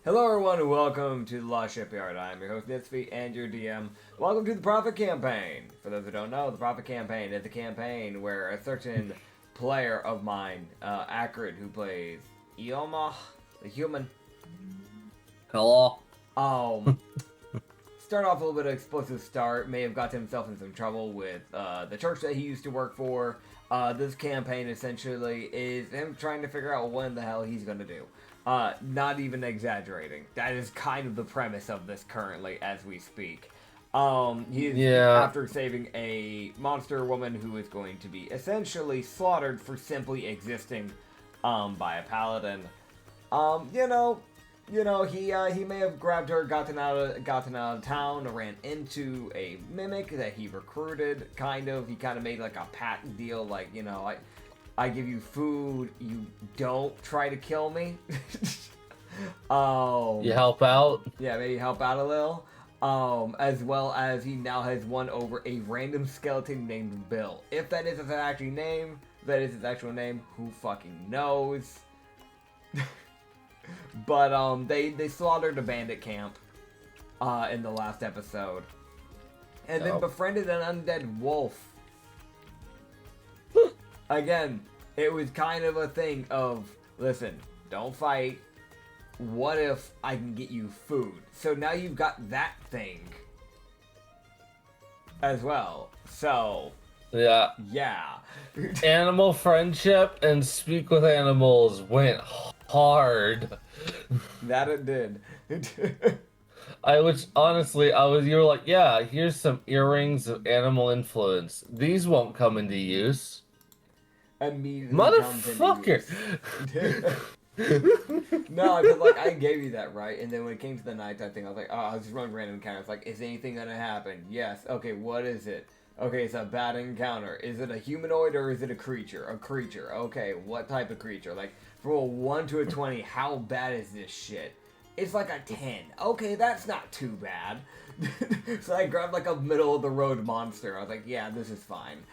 Hello everyone and welcome to the Lost Shipyard. I'm your host Nitsify and your DM. Welcome to the Profit Campaign. For those who don't know, the Profit Campaign is a campaign where a certain player of mine, Acrid, who plays Umo, the human, Hello. start off a little bit of explosive start, may have got himself in some trouble with the church that he used to work for. This campaign essentially is him trying to figure out what in the hell he's gonna do. Not even exaggerating. That is kind of the premise of this currently as we speak. He is after saving a monster woman who is going to be essentially slaughtered for simply existing by a paladin. He may have grabbed her, gotten out of town, ran into a mimic that he recruited, kind of. He kind of made like a patent deal, like, I give you food, you don't try to kill me. You help out? Yeah, maybe help out a little. As well as he now has won over a random skeleton named Bill. If that is his actual name, who fucking knows? But they slaughtered a bandit camp in the last episode. And then befriended an undead wolf. Again, it was kind of a thing of, listen, don't fight. What if I can get you food? So now you've got that thing as well. So, yeah. Animal friendship and speak with animals went hard. That it did. You were like, yeah, here's some earrings of animal influence. These won't come into use. Immediately motherfucker. No, because like I gave you that, right? And then when it came to the nighttime thing, I was like, I was just running random encounters. Like, is anything gonna happen? Yes. Okay, what is it? Okay, it's a bad encounter. Is it a humanoid or is it a creature? A creature. Okay, what type of creature? Like, from a 1 to a 20, how bad is this shit? It's like a 10. Okay, that's not too bad. So I grabbed like a middle of the road monster. I was like, yeah, this is fine.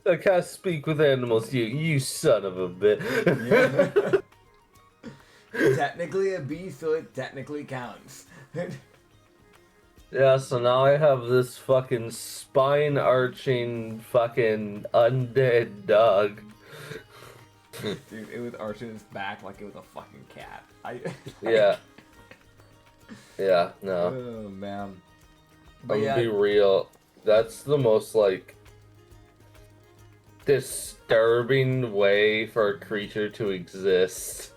I can't speak with animals, you son of a bitch. Yeah. Technically a beast, so it technically counts. Yeah, so now I have this fucking spine-arching fucking undead dog. Dude, it was arching its back like it was a fucking cat. Yeah. Yeah, no. Oh, man. But I'm gonna be real. That's the most, like, disturbing way for a creature to exist.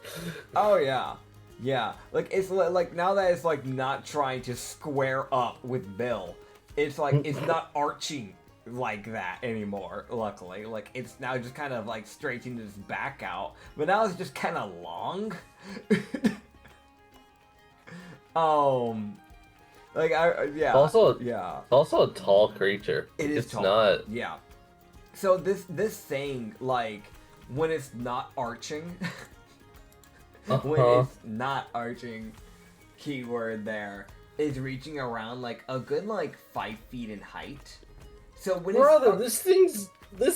Oh, yeah. Yeah. Like, it's like, now that it's, like, not trying to square up with Bill, it's like, it's not arching like that anymore, luckily. Like, it's now just kind of, like, straightening its back out. But now it's just kind of long. Like, yeah. Also, yeah. Also a tall creature. It is it's tall. Not. Yeah. So this thing, like, when it's not arching, when it's not arching, keyword there, is reaching around like a good like 5 feet in height. So when this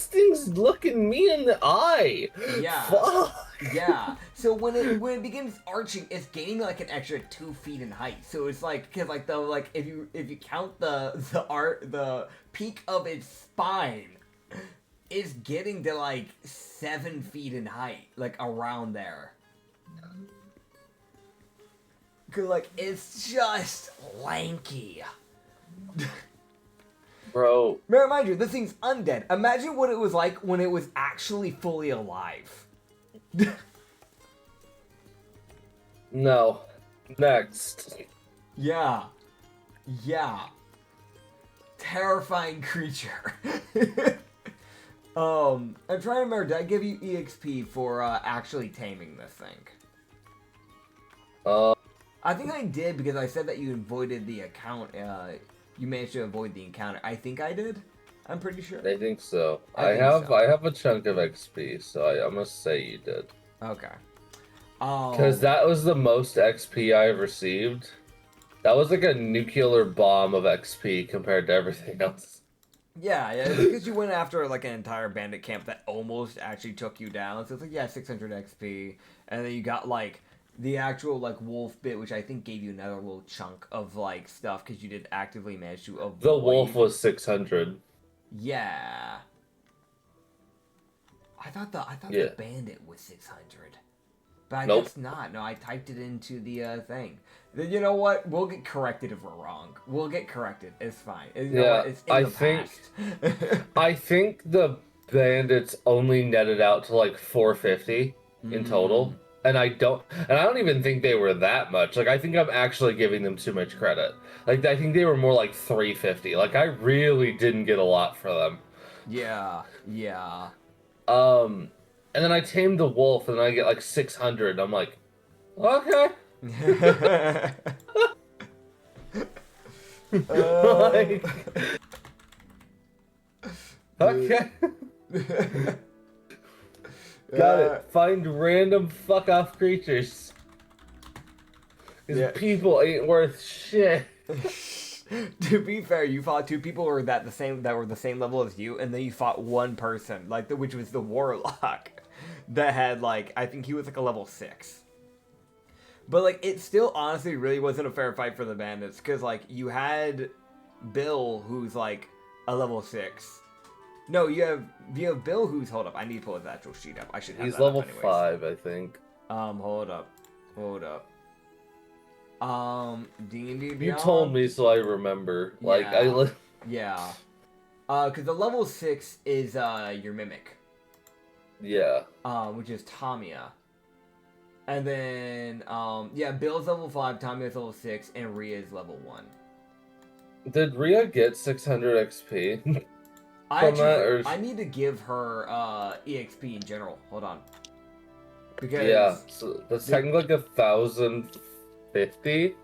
thing's looking me in the eye. Yeah. Fuck. Yeah. So when it begins arching, it's gaining like an extra 2 feet in height. So it's like, cause like if you count the peak of its spine, it's getting to like 7 feet in height, like around there. Cause like it's just lanky. Bro. Mind you, this thing's undead. Imagine what it was like when it was actually fully alive. No. Next. Yeah. Terrifying creature. I'm trying to remember, did I give you EXP for actually taming this thing? I think I did because I said that you avoided the account, you managed to avoid the encounter. I think I did. I'm pretty sure. I think so. I have a chunk of XP, so I'm gonna say you did. Okay. Because that was the most XP I've received. That was like a nuclear bomb of XP compared to everything else. Yeah, it's because you went after like an entire bandit camp that almost actually took you down. So it's like, yeah, 600 XP. And then you got like The actual like wolf bit, which I think gave you another little chunk of like stuff because you did actively manage to avoid. The wolf was 600. Yeah. I thought Yeah. the bandit was 600. But I Nope. guess not. No, I typed it into the thing. Then you know what? We'll get corrected if we're wrong. We'll get corrected. It's fine. You know what? It's in the past. I think the bandits only netted out to like 450 in total. And I don't even think they were that much. Like I think I'm actually giving them too much credit. Like I think they were more like 350. Like I really didn't get a lot for them. Yeah. Yeah. And then I tamed the wolf and I get like 600. I'm like, okay. Like, okay. Got it. Find random fuck off creatures. Because people ain't worth shit. To be fair, you fought two people who were that were the same level as you, and then you fought one person, which was the warlock, that had like I think he was like a level 6. But like it still honestly really wasn't a fair fight for the bandits, because like you had Bill who's like a level 6. No, you have Bill who's hold up. I need to pull his actual sheet up. I should have He's that level up anyways. 5, I think. Hold up. D&D Beyond. You told me, so I remember. Yeah. Like Yeah. Because the level 6 is your mimic. Yeah. Which is Tamiya. And then Bill's level 5, Tamiya's level 6, and Rhea's level 1. Did Rhea get 600 XP? I need to give her EXP in general. Hold on. Because so that's technically like 1,050.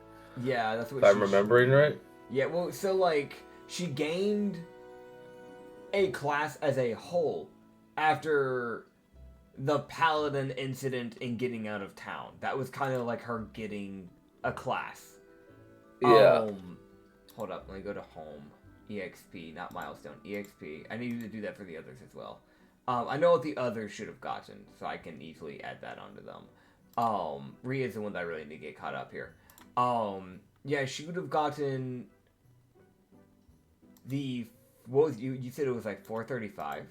Yeah, that's what if I'm remembering right. Yeah, well, so like she gained a class as a whole after the paladin incident in getting out of town. That was kind of like her getting a class. Yeah. Hold up, let me go to home. EXP, not milestone. EXP. I need to do that for the others as well. I know what the others should have gotten, so I can easily add that onto them. Rhea is the one that I really need to get caught up here. Yeah, she would have gotten what was you said it was like 435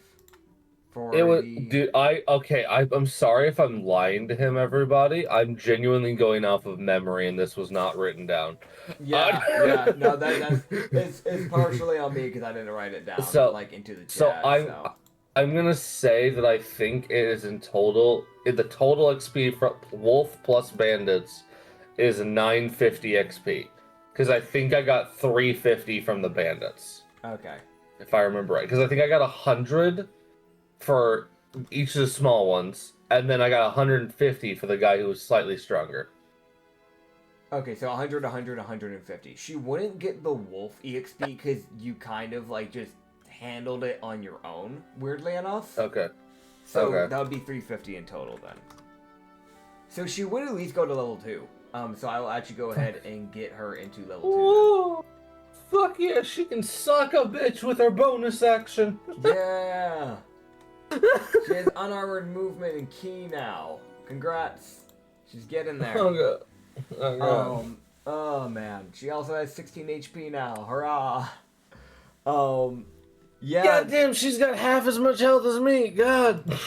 for it was the... dude. I'm sorry if I'm lying to him, everybody. I'm genuinely going off of memory, and this was not written down. Yeah. No, it's partially on me because I didn't write it down into the chat. I'm gonna say that I think it is the total XP for Wolf plus Bandits is 950 XP. Because I think I got 350 from the Bandits. Okay. If I remember right. Because I think I got 100 for each of the small ones. And then I got 150 for the guy who was slightly stronger. Okay, so 100, 100, 150. She wouldn't get the Wolf EXP because you kind of like just handled it on your own, weirdly enough. Okay. So that would be 350 in total then. So she would at least go to level 2. So I will actually go ahead and get her into level 2. Ooh, fuck yeah, she can suck a bitch with her bonus action. Yeah. She has unarmored movement and key now. Congrats. She's getting there. Oh man. She also has 16 HP now. Hurrah. Yeah. God damn, she's got half as much health as me. God.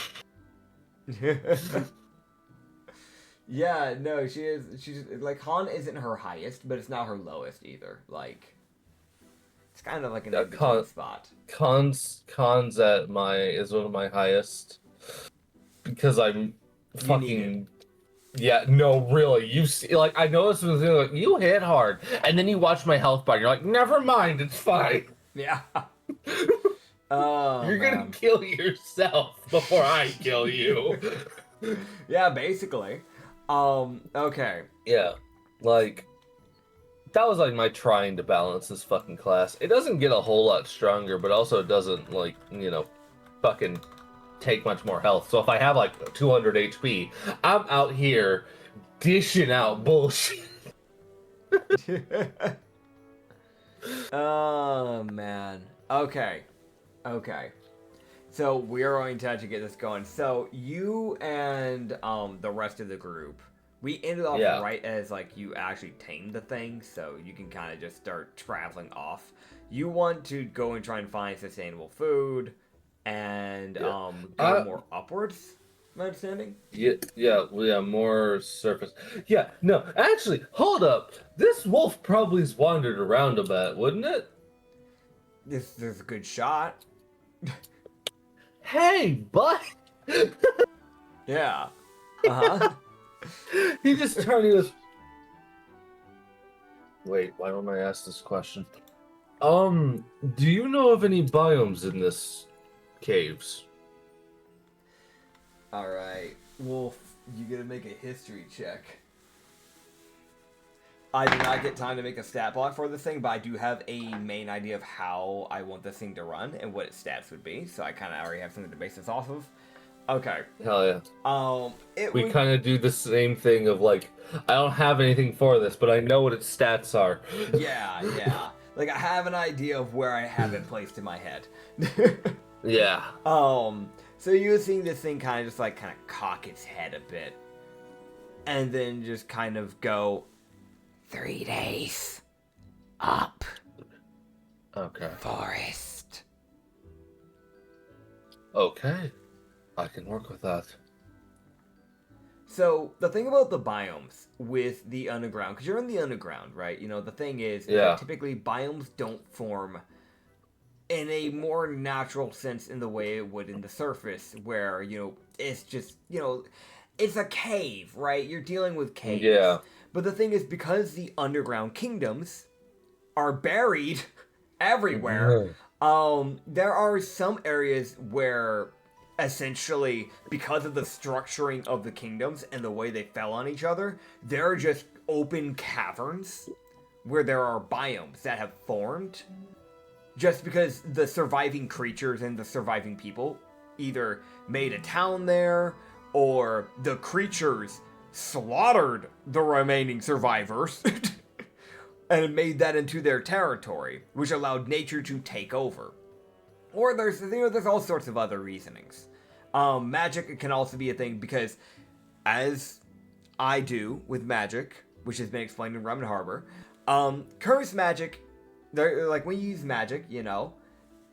Yeah, no, she's like Han isn't her highest, but it's not her lowest either. Like it's kind of like an in-between spot. Cons is one of my highest because I'm fucking no, really. You see, like I know this was like you hit hard, and then you watch my health bar, and you're like, never mind, it's fine. Yeah. You're gonna kill yourself before I kill you. Yeah, basically. Okay. Yeah, like that was like my trying to balance this fucking class. It doesn't get a whole lot stronger, but also it doesn't like fucking take much more health. So if I have like 200 HP, I'm out here dishing out bullshit. Oh man. Okay. So we are going to actually get this going. So you and the rest of the group We ended off Yeah. right as like you actually tame the thing, so you can kind of just start traveling off. You want to go and try and find sustainable food, and go more upwards. My understanding. Yeah, more surface. Yeah, no, actually, hold up. This wolf probably's wandered around a bit, wouldn't it? There's a good shot. Hey, bud! Yeah. Uh huh. He just turned, he goes, wait, why don't I ask this question? Do you know of any biomes in this caves? All right, Wolf. You gotta make a history check. I do not get time to make a stat block for this thing, but I do have a main idea of how I want this thing to run and what its stats would be. So I kind of already have something to base this off of. Okay. Hell yeah. We would... kind of do the same thing of like, I don't have anything for this, but I know what its stats are. Yeah. Like I have an idea of where I have it placed in my head. Yeah. So you're seeing this thing kind of cock its head a bit, and then just kind of go 3 days up. Okay. Forest. Okay. I can work with that. So, the thing about the biomes with the underground, because you're in the underground, right? You know, the thing is Yeah. that typically biomes don't form in a more natural sense in the way it would in the surface, where, you know, it's just, you know, it's a cave, right? You're dealing with caves. Yeah. But the thing is, because the underground kingdoms are buried everywhere, there are some areas where essentially, because of the structuring of the kingdoms and the way they fell on each other, there are just open caverns where there are biomes that have formed just because the surviving creatures and the surviving people either made a town there or the creatures slaughtered the remaining survivors and made that into their territory, which allowed nature to take over. Or there's all sorts of other reasonings. Magic can also be a thing because, as I do with magic, which has been explained in Rum and Harbor, curse magic, like when you use magic, you know,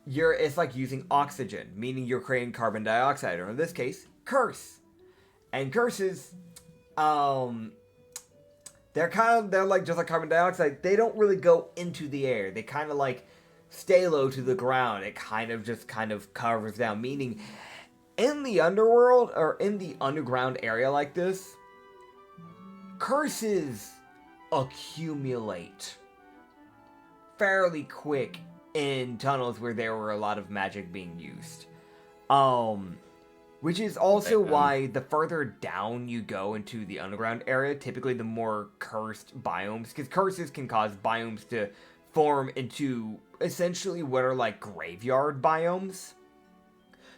it's like using oxygen, meaning you're creating carbon dioxide, or in this case, curse. And curses, they're like just like carbon dioxide. They don't really go into the air. They kind of like stay low to the ground. It kind of covers down, meaning in the underworld or in the underground area like this, curses accumulate fairly quick in tunnels where there were a lot of magic being used. Which is also why the further down you go into the underground area, typically the more cursed biomes, because curses can cause biomes to form into essentially what are like graveyard biomes.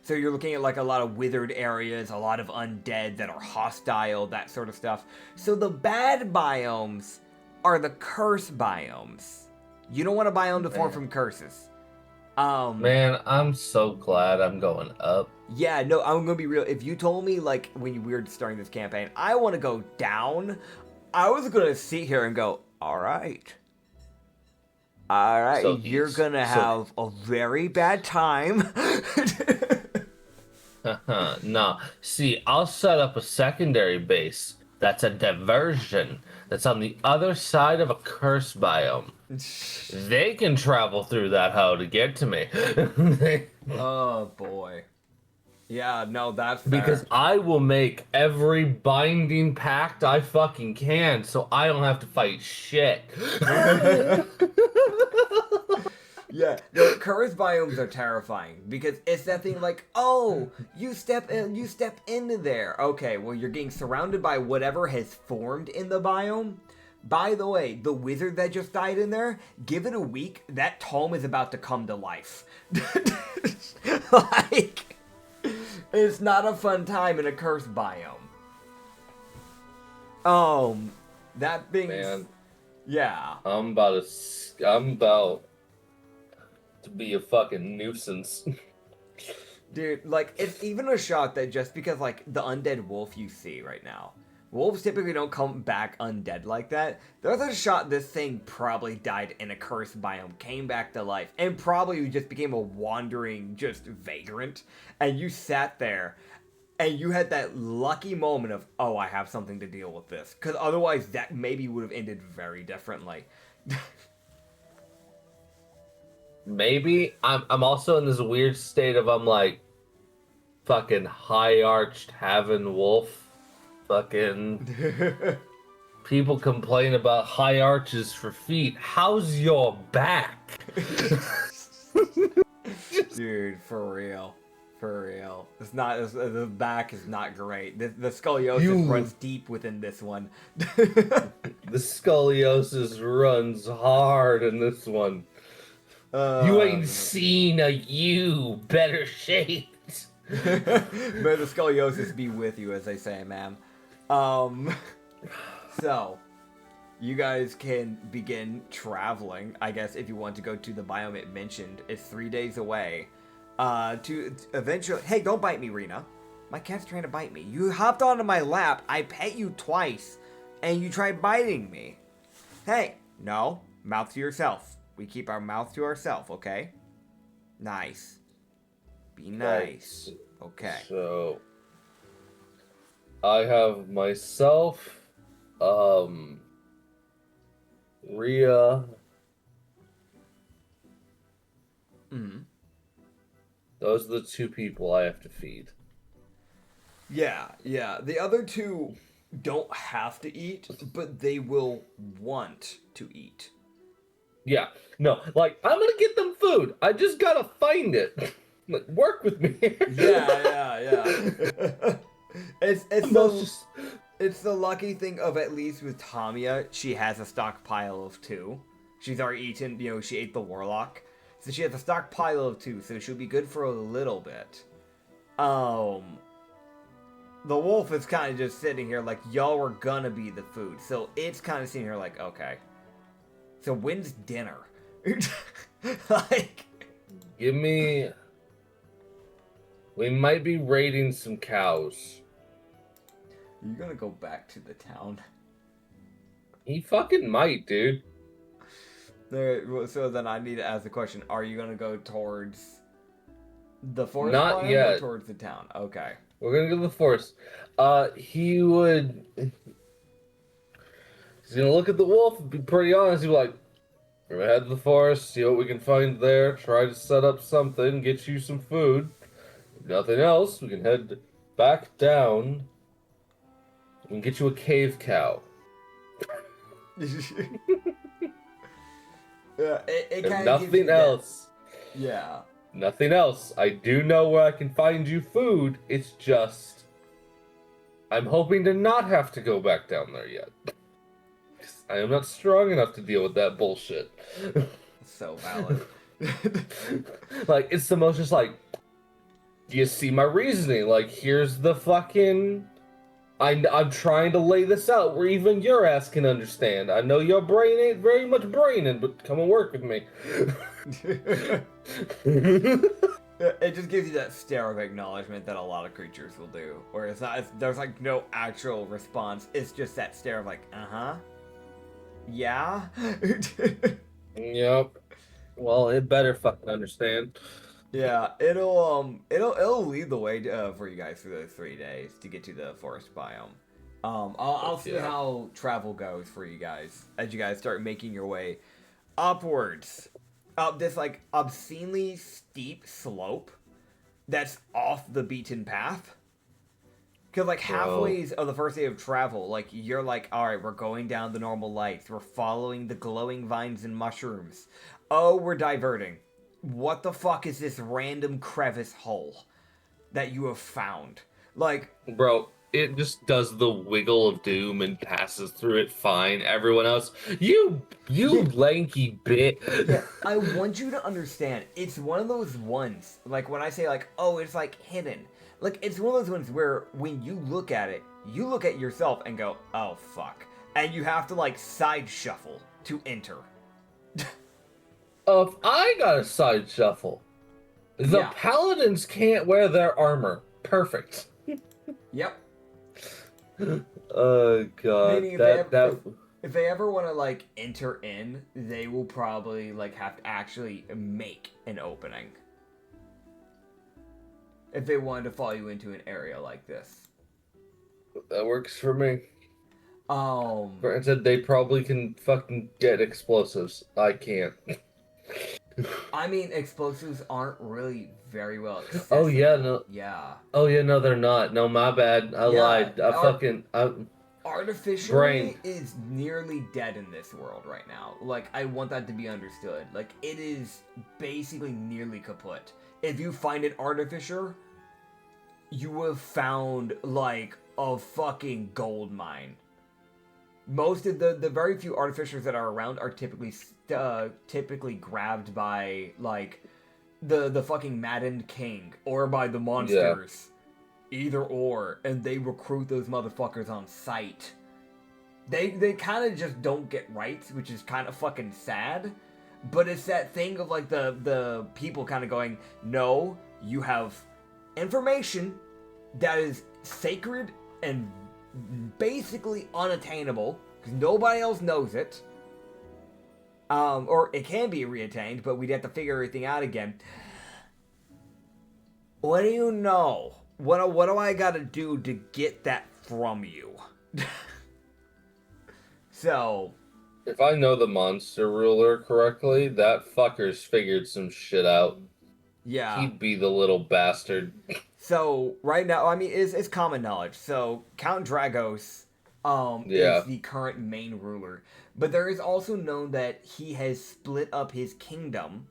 So you're looking at like a lot of withered areas, a lot of undead that are hostile, that sort of stuff. So the bad biomes are the curse biomes. You don't want a biome to form from curses. Man, I'm so glad I'm going up. Yeah, no, I'm gonna be real. If you told me, like, when we were starting this campaign, I want to go down, I was gonna sit here and go, alright, so you're gonna have a very bad time. Nah, see, I'll set up a secondary base that's a diversion that's on the other side of a curse biome. They can travel through that hoe to get to me. Oh, boy. Yeah, no, that's fair. Because I will make every binding pact I fucking can so I don't have to fight shit. Yeah, the curse biomes are terrifying because it's that thing like, oh, you step into there. Okay, well, you're getting surrounded by whatever has formed in the biome. By the way, the wizard that just died in there, give it a week, that tome is about to come to life. Like, it's not a fun time in a curse biome. That thing. Man, yeah. I'm about to be a fucking nuisance. Dude, like, it's even a shock that just because, like, the undead wolf you see right now, Wolves typically don't come back undead like that. There's a shot this thing probably died in a cursed biome, came back to life, and probably just became a wandering, just vagrant. And you sat there, and you had that lucky moment of, oh, I have something to deal with this. Because otherwise, that maybe would have ended very differently. Maybe. I'm also in this weird state of, I'm like, fucking high-arched having wolf. Fucking people complain about high arches for feet. How's your back? Dude, for real. For real. It's not, the back is not great. The scoliosis runs deep within this one. The scoliosis runs hard in this one. You ain't seen a you better shaped. May the scoliosis be with you, as they say, ma'am. So, you guys can begin traveling, I guess, if you want to go to the biome it mentioned. It's 3 days away. To eventually... Hey, don't bite me, Rena. My cat's trying to bite me. You hopped onto my lap, I pet you twice, and you tried biting me. Hey, no. Mouth to yourself. We keep our mouth to ourselves, okay? Nice. Be nice. Okay. So... I have myself, Rhea. Those are the 2 people I have to feed. Yeah. The other 2 don't have to eat, but they will want to eat. Yeah. No, like, I'm gonna get them food. I just gotta find it. Like, work with me. Yeah. It's the lucky thing of, at least with Tamiya, she has a stockpile of 2. She's already eaten, she ate the warlock. So she has a stockpile of 2, so she'll be good for a little bit. The wolf is kind of just sitting here like, y'all were gonna be the food. So it's kind of sitting here like, okay. So when's dinner? Like... Give me... We might be raiding some cows. You gonna go back to the town? He fucking might, dude. So then I need to ask the question, are you gonna go towards the forest? Not yet. Or towards the town? Okay. We're gonna go to the forest. He's gonna look at the wolf and be pretty honest. He'd be like, we're gonna head to the forest, see what we can find there, try to set up something, get you some food. If nothing else, we can head back down and get you a cave cow. It kind of nothing else. Yeah. Nothing else. I do know where I can find you food. It's just... I'm hoping to not have to go back down there yet. I am not strong enough to deal with that bullshit. So valid. Like, it's the most just like... Do you see my reasoning? Like, here's the fucking... I'm trying to lay this out where even your ass can understand. I know your brain ain't very much braining, but come and work with me. It just gives you that stare of acknowledgement that a lot of creatures will do. Where there's like no actual response. It's just that stare of like, uh-huh. Yeah? Yep. Well, it better fucking understand. Yeah, it'll lead the way for you guys through those 3 days to get to the forest biome. I'll see how travel goes for you guys as you guys start making your way upwards up this like obscenely steep slope that's off the beaten path. Cause like halfway of the first day of travel, like you're like, all right, we're going down the normal lights, we're following the glowing vines and mushrooms. Oh, we're diverting. What the fuck is this random crevice hole that you have found? Like... Bro, it just does the wiggle of doom and passes through it fine. Everyone else, you lanky bit. Yeah, I want you to understand, it's one of those ones, like when I say like, oh, it's like hidden. Like, it's one of those ones where when you look at it, you look at yourself and go, oh, fuck. And you have to like side shuffle to enter. If I got a side shuffle, the paladins can't wear their armor. Perfect. Yep. Oh god, Meaning if they ever want to like enter in, they will probably like have to actually make an opening. If they wanted to follow you into an area like this. that works for me. Um, Granted, they probably can fucking get explosives. I can't. I mean, explosives aren't really very well accessible. Oh yeah, no. Yeah. Oh yeah, no, they're not. No, my bad. I lied. I Artificially is nearly dead in this world right now. Like, I want that to be understood. Like, it is basically nearly kaput. If you find an artificer, you have found, like, a fucking gold mine. Most of the very few artificers that are around are typically grabbed by, like, the fucking maddened king or by the monsters. Yeah. Either or, and they recruit those motherfuckers on sight. They kind of just don't get rights, which is kind of fucking sad. But it's that thing of like the people kind of going, no, you have information that is sacred and basically unattainable because nobody else knows it. Or it can be reattained, but we'd have to figure everything out again. What do you know? What do I gotta do to get that from you? So... If I know the monster ruler correctly, that fucker's figured some shit out. Yeah. He'd be the little bastard. So, right now, I mean, it's common knowledge. So, Count Dragos is the current main ruler. But there is also known that he has split up his kingdom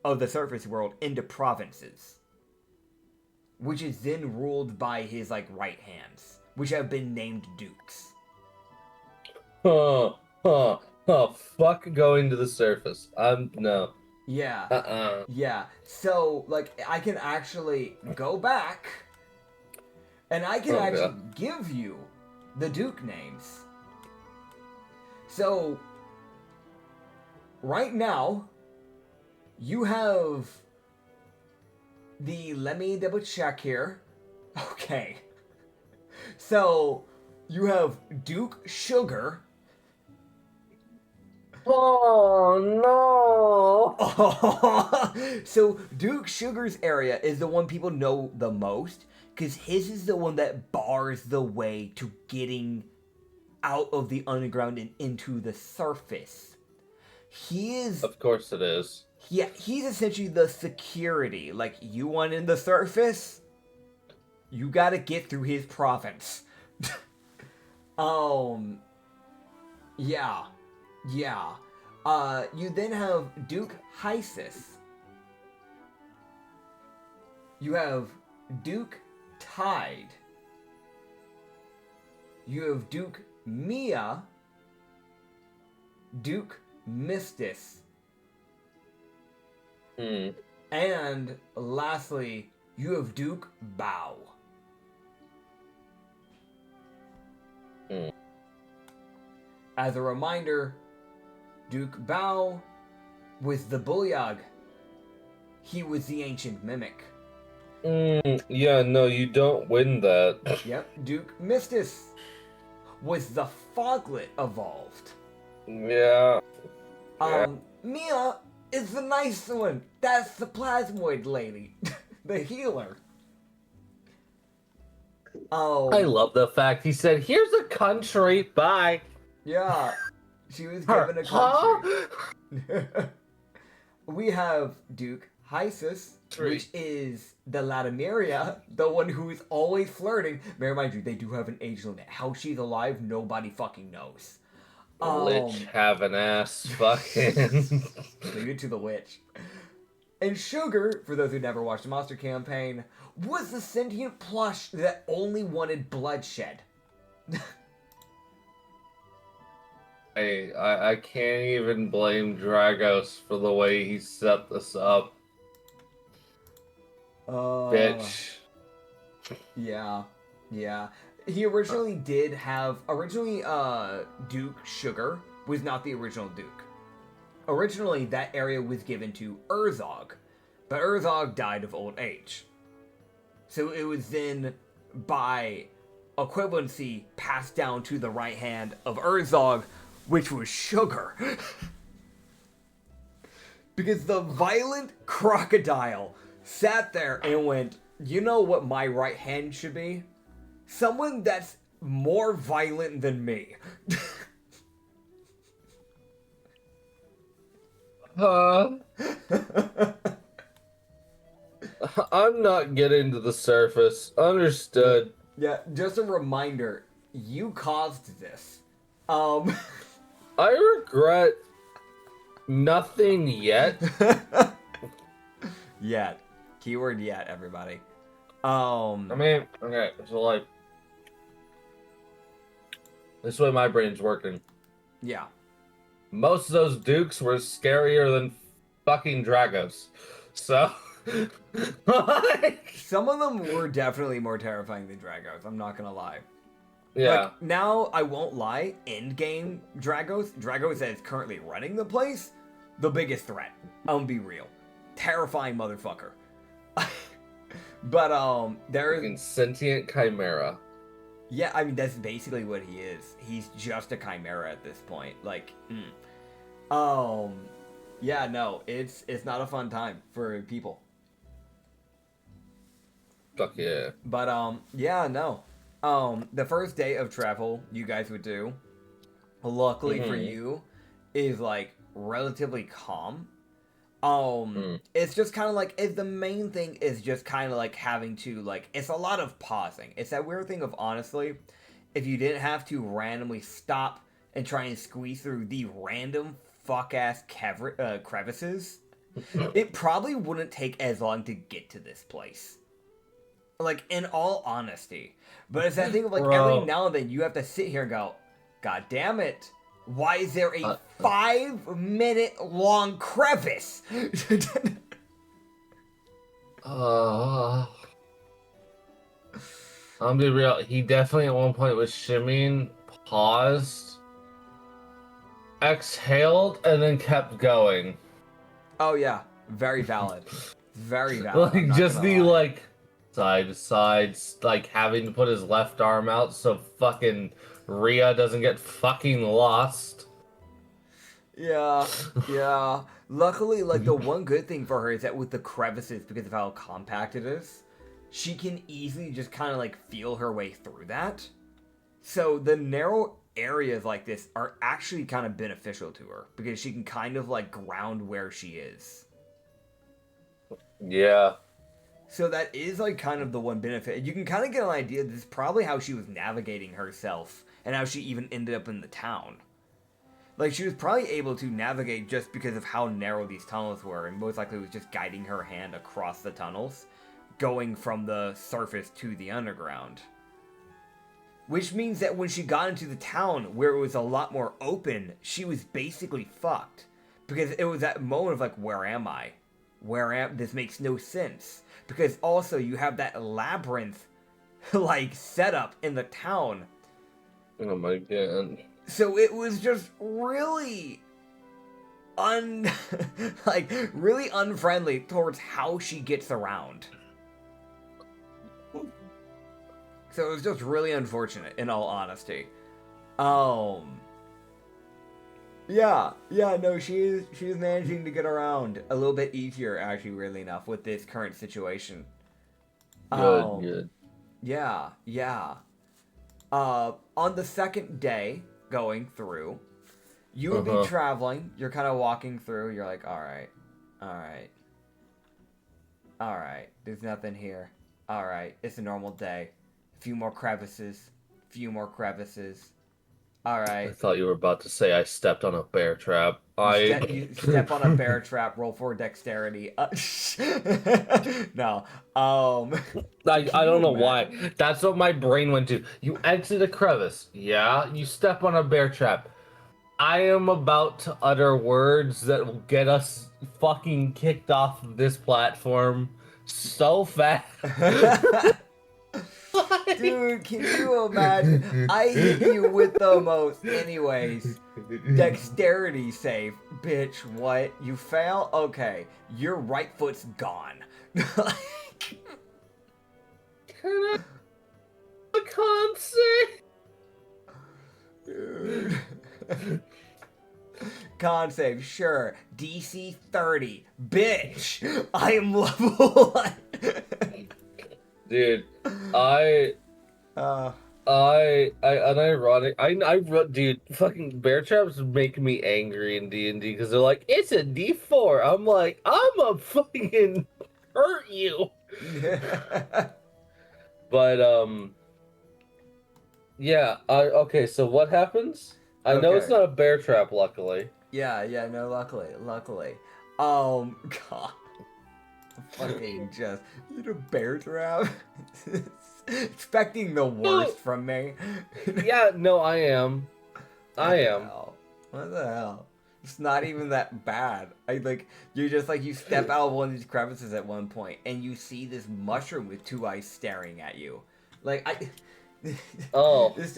of the surface world into provinces, which is then ruled by his, like, right hands, which have been named dukes. Fuck going to the surface. No. Yeah. Yeah. So, like, I can actually go back, and I can give you the duke names. So, right now, you have... let me double check here. Okay. So, you have Duke Sugar. Oh, no! So, Duke Sugar's area is the one people know the most, because his is the one that bars the way to getting out of the underground and into the surface. He is... Of course it is. Yeah, he's essentially the security. Like, you want in the surface? You gotta get through his province. Yeah. You then have Duke Hysis. You have Duke Tide. You have Duke Mia. Duke Mistis. And lastly, you have Duke Bao. As a reminder, Duke Bao was the Bulyag. He was the ancient mimic. Yeah, no, you don't win that. Yep, Duke Mistis was the Foglet evolved. Yeah. Mia is the nice one. That's the plasmoid lady. The healer. I love the fact he said, here's a country, bye. Yeah. She was given a country. Huh? We have Duke Hysis, which is the Latimeria, the one who is always flirting. Bear in mind you, they do have an age limit. How she's alive, nobody fucking knows. Lich have an ass, fucking. Leave it to the witch. And Sugar, for those who never watched the Monster Campaign, was the sentient plush that only wanted bloodshed. I can't even blame Dragos for the way he set this up. Bitch. Yeah. He originally did have... Duke Sugar was not the original Duke. Originally, that area was given to Urzog, but Urzog died of old age. So it was then by equivalency passed down to the right hand of Urzog, which was sugar. Because the violent crocodile sat there and went, you know what my right hand should be? Someone that's more violent than me. I'm not getting to the surface. Understood. Yeah, just a reminder, you caused this. I regret nothing yet. Yet. Keyword yet, everybody. I mean, okay, so like, this way my brain's working. Yeah. Most of those dukes were scarier than fucking Dragos. So, like, Some of them were definitely more terrifying than Dragos, I'm not gonna lie. yeah. Like, now, I won't lie, endgame Dragos that is currently running the place, the biggest threat. I'm gonna be real. Terrifying motherfucker. But, there's... Fucking sentient chimera. Yeah, I mean, that's basically what he is. He's just a chimera at this point. Like, yeah, no, it's not a fun time for people. Fuck yeah. But, yeah, no. The first day of travel you guys would do, luckily for you, is, like, relatively calm. It's just kind of like, the main thing is just kind of like having to, like, it's a lot of pausing. It's that weird thing of, honestly, if you didn't have to randomly stop and try and squeeze through the random fuck-ass crevices, it probably wouldn't take as long to get to this place. Like, in all honesty. But it's that thing of, like, every now and then you have to sit here and go, God damn it. Why is there a 5-minute long crevice? I'm gonna be real. He definitely at one point was shimmying, paused, exhaled, and then kept going. Oh yeah, very valid. Very valid. Like just the like side to sides, like having to put his left arm out so fucking Rhea doesn't get fucking lost. Yeah, yeah. Luckily, like, the one good thing for her is that with the crevices, because of how compact it is, she can easily just kind of, like, feel her way through that. So the narrow areas like this are actually kind of beneficial to her, because she can kind of, like, ground where she is. Yeah. So that is, like, kind of the one benefit. You can kind of get an idea this is probably how she was navigating herself, and how she even ended up in the town. Like, she was probably able to navigate just because of how narrow these tunnels were, and most likely was just guiding her hand across the tunnels, going from the surface to the underground. Which means that when she got into the town, where it was a lot more open, she was basically fucked. Because it was that moment of, like, where am I? This makes no sense. Because also, you have that labyrinth, like, setup in the town. Oh my god. So it was just really really unfriendly towards how she gets around. So it was just really unfortunate, in all honesty. Yeah, no, she is managing to get around a little bit easier, actually, weirdly enough, with this current situation. Good. Yeah. On the second day going through, you would be traveling, you're kind of walking through, you're like, alright, there's nothing here. Alright, it's a normal day. A few more crevices. Alright. I thought you were about to say I stepped on a bear trap. You step on a bear trap, roll for dexterity. No. I don't know why. That's what my brain went to. You exit a crevice. Yeah, you step on a bear trap. I am about to utter words that will get us fucking kicked off of this platform so fast. Dude, can you imagine? I hit you with the most. Anyways, dexterity save. Bitch, what? You fail? Okay. Your right foot's gone. Con save. Dude. Con save, sure. DC 30. Bitch! I am level 1. Dude, dude, fucking bear traps make me angry in D&D because they're like, it's a D4. I'm like, I'm a fucking hurt you. But, yeah, okay, so what happens? I know it's Okay. not a bear trap, luckily. Yeah, no, luckily. God. Fucking just, you know, bear trap? Expecting the worst from me. Yeah, no, I am. I am. Hell? What the hell? It's not even that bad. You step out of one of these crevices at one point, and you see this mushroom with two eyes staring at you. It's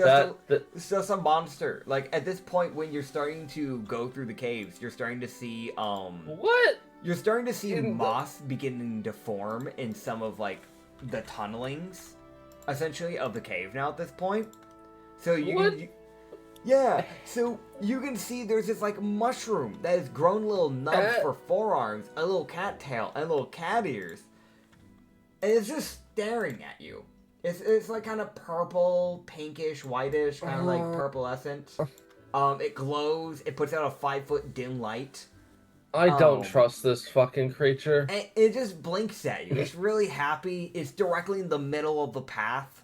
just a monster. Like, at this point, when you're starting to go through the caves, you're starting to see, What? You're starting to see moss beginning to form in some of, like, the tunnelings, essentially, of the cave now at this point. So so you can see there's this, like, mushroom that has grown little nubs for forearms, a little cat tail, and little cat ears. And it's just staring at you. It's like kind of purple, pinkish, whitish, kind of like purplescent. It glows. It puts out a 5-foot dim light. I don't trust this fucking creature. And it just blinks at you. It's really happy. It's directly in the middle of the path.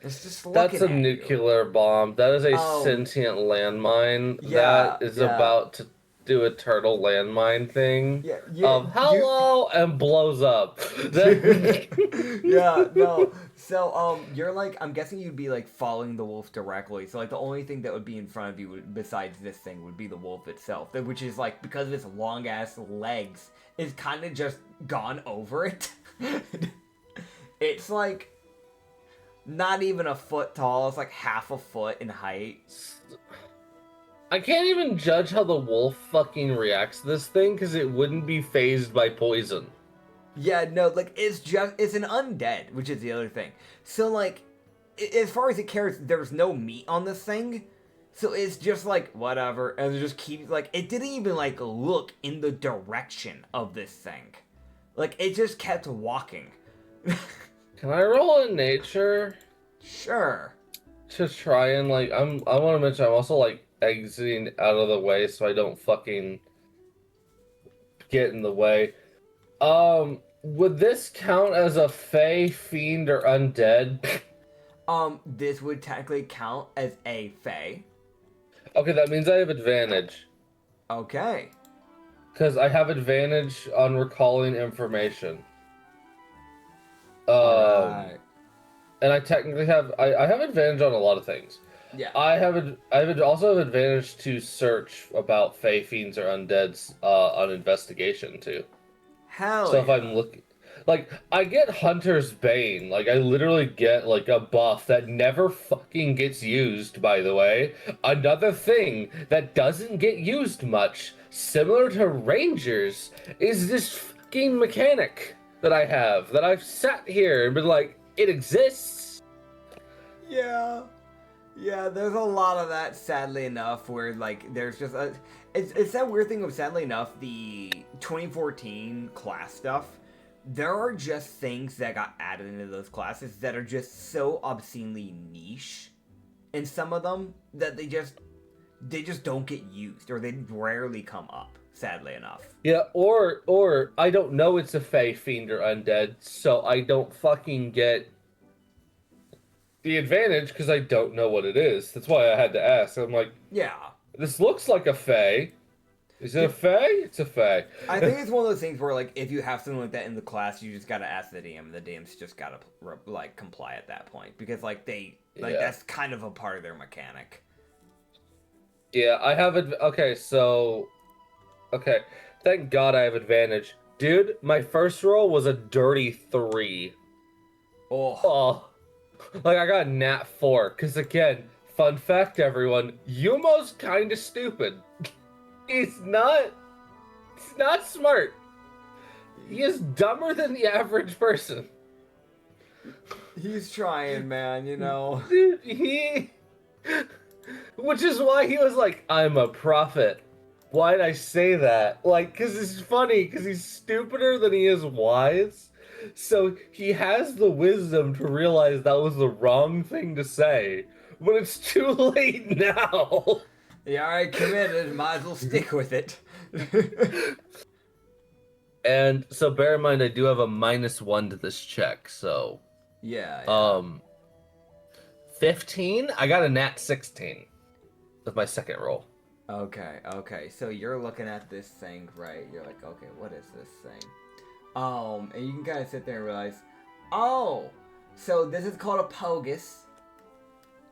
It's just looking at you. That's a nuclear bomb. That is a sentient landmine that is about to do a turtle landmine thing. Hello, and blows up. No. So, you're like, I'm guessing you'd be like following the wolf directly. So, like, the only thing that would be in front of you besides this thing would be the wolf itself. Which is like, because of its long ass legs, is kind of just gone over it. It's like not even a foot tall. It's like half a foot in height. I can't even judge how the wolf fucking reacts to this thing because it wouldn't be phased by poison. Yeah, no, like, it's an undead, which is the other thing. So, like, as far as it cares, there's no meat on this thing. So it's just like, whatever, and it just keeps, like, it didn't even, like, look in the direction of this thing. Like, it just kept walking. Can I roll in nature? Sure. To try and, like, I want to mention I'm also, like, exiting out of the way so I don't fucking get in the way. Would this count as a fae, fiend, or undead? This would technically count as a fae. Okay, that means I have advantage. Okay. Because I have advantage on recalling information. Alright. And I technically have I have advantage on a lot of things. Yeah. I also have advantage to search about fae, fiends, or undeads on investigation too. Hell so if I'm looking, like, I get Hunter's Bane. Like, I literally get, like, a buff that never fucking gets used, by the way. Another thing that doesn't get used much, similar to Rangers, is this fucking mechanic that I have, that I've sat here and been like, it exists. Yeah, there's a lot of that, sadly enough, where, like, there's just a... It's that weird thing of, sadly enough, the 2014 class stuff, there are just things that got added into those classes that are just so obscenely niche in some of them that they just don't get used, or they rarely come up, sadly enough. Yeah, or I don't know it's a fae, fiend, or undead, so I don't fucking get the advantage because I don't know what it is. That's why I had to ask. I'm like, yeah, this looks like a fae. Is it a fae? It's a fae. I think it's one of those things where, like, if you have something like that in the class, you just gotta ask the DM, and the DM's just gotta, like, comply at that point. Because, like, that's kind of a part of their mechanic. Yeah, I have okay, thank God I have advantage. Dude, my first roll was a dirty 3. Oh. Like, I got nat 4, because again, fun fact, everyone, Umo's kind of stupid. He's not smart. He is dumber than the average person. He's trying, man, you know. Dude, which is why he was like, I'm a prophet. Why'd I say that? Like, because it's funny, because he's stupider than he is wise. So he has the wisdom to realize that was the wrong thing to say, but it's too late now. You already committed, might as well stick with it. And so bear in mind, I do have a -1 to this check, so... Yeah. 15? I got a nat 16 with my second roll. Okay, so you're looking at this thing, right? You're like, okay, what is this thing? And you can kind of sit there and realize, oh, so this is called a pogus.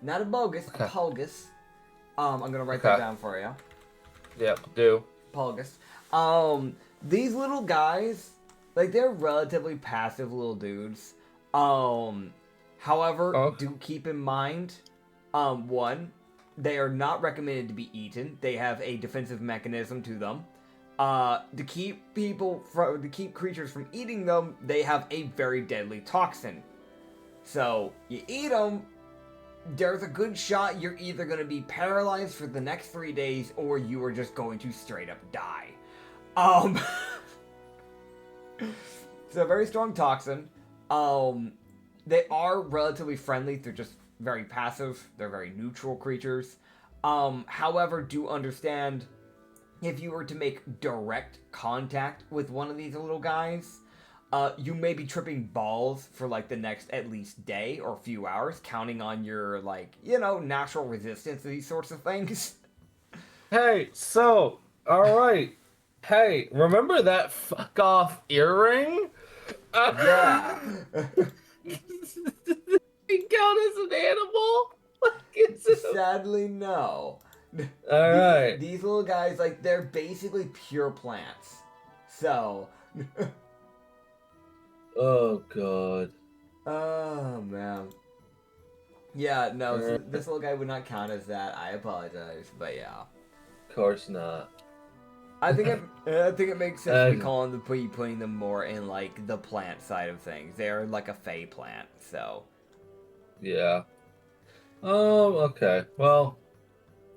Not a bogus, a pogus. I'm gonna write that down for you. Yep, do. Pogus. These little guys, like, they're relatively passive little dudes. However, do keep in mind, one, they are not recommended to be eaten. They have a defensive mechanism to them. To keep creatures from eating them, they have a very deadly toxin. So, you eat them, there's a good shot you're either going to be paralyzed for the next 3 days, or you are just going to straight up die. So very strong toxin. They are relatively friendly. They're just very passive. They're very neutral creatures. However, do understand, if you were to make direct contact with one of these little guys, you may be tripping balls for, like, the next at least day or few hours, counting on your, like, you know, natural resistance to these sorts of things. Hey, so, alright. Hey, remember that fuck off earring? Yeah. He count as an animal? Sadly, no. Alright. These little guys, like, they're basically pure plants. So. Oh, God. Oh, man. Yeah, no, so this little guy would not count as that. I apologize, but yeah. Of course not. I think it makes sense to call them putting them more in, like, the plant side of things. They're like a fey plant, so. Yeah. Oh, okay. Well,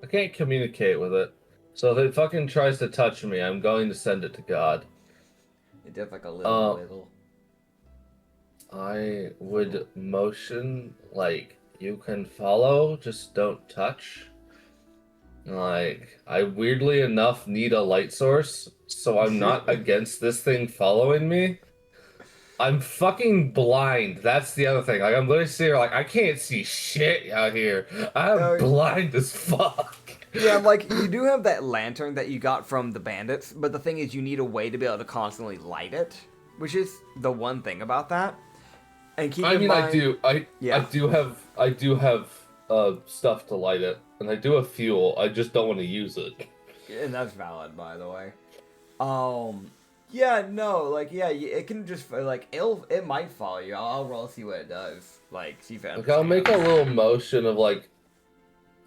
I can't communicate with it. So if it fucking tries to touch me, I'm going to send it to God. It does like a little wiggle. I would motion, like, you can follow, just don't touch. Like, I weirdly enough need a light source, so I'm not against this thing following me. I'm fucking blind. That's the other thing. Like, I'm literally sitting here, like, I can't see shit out here. I'm blind as fuck. Yeah, like, you do have that lantern that you got from the bandits, but the thing is you need a way to be able to constantly light it, which is the one thing about that. And keep in mind, I do have stuff to light it, and I do have fuel. I just don't want to use it. And that's valid, by the way. Yeah, no, like, yeah, it can just, like, it might follow you. I'll roll, see what it does. Like, see if it Like, I'll make a little motion of, like,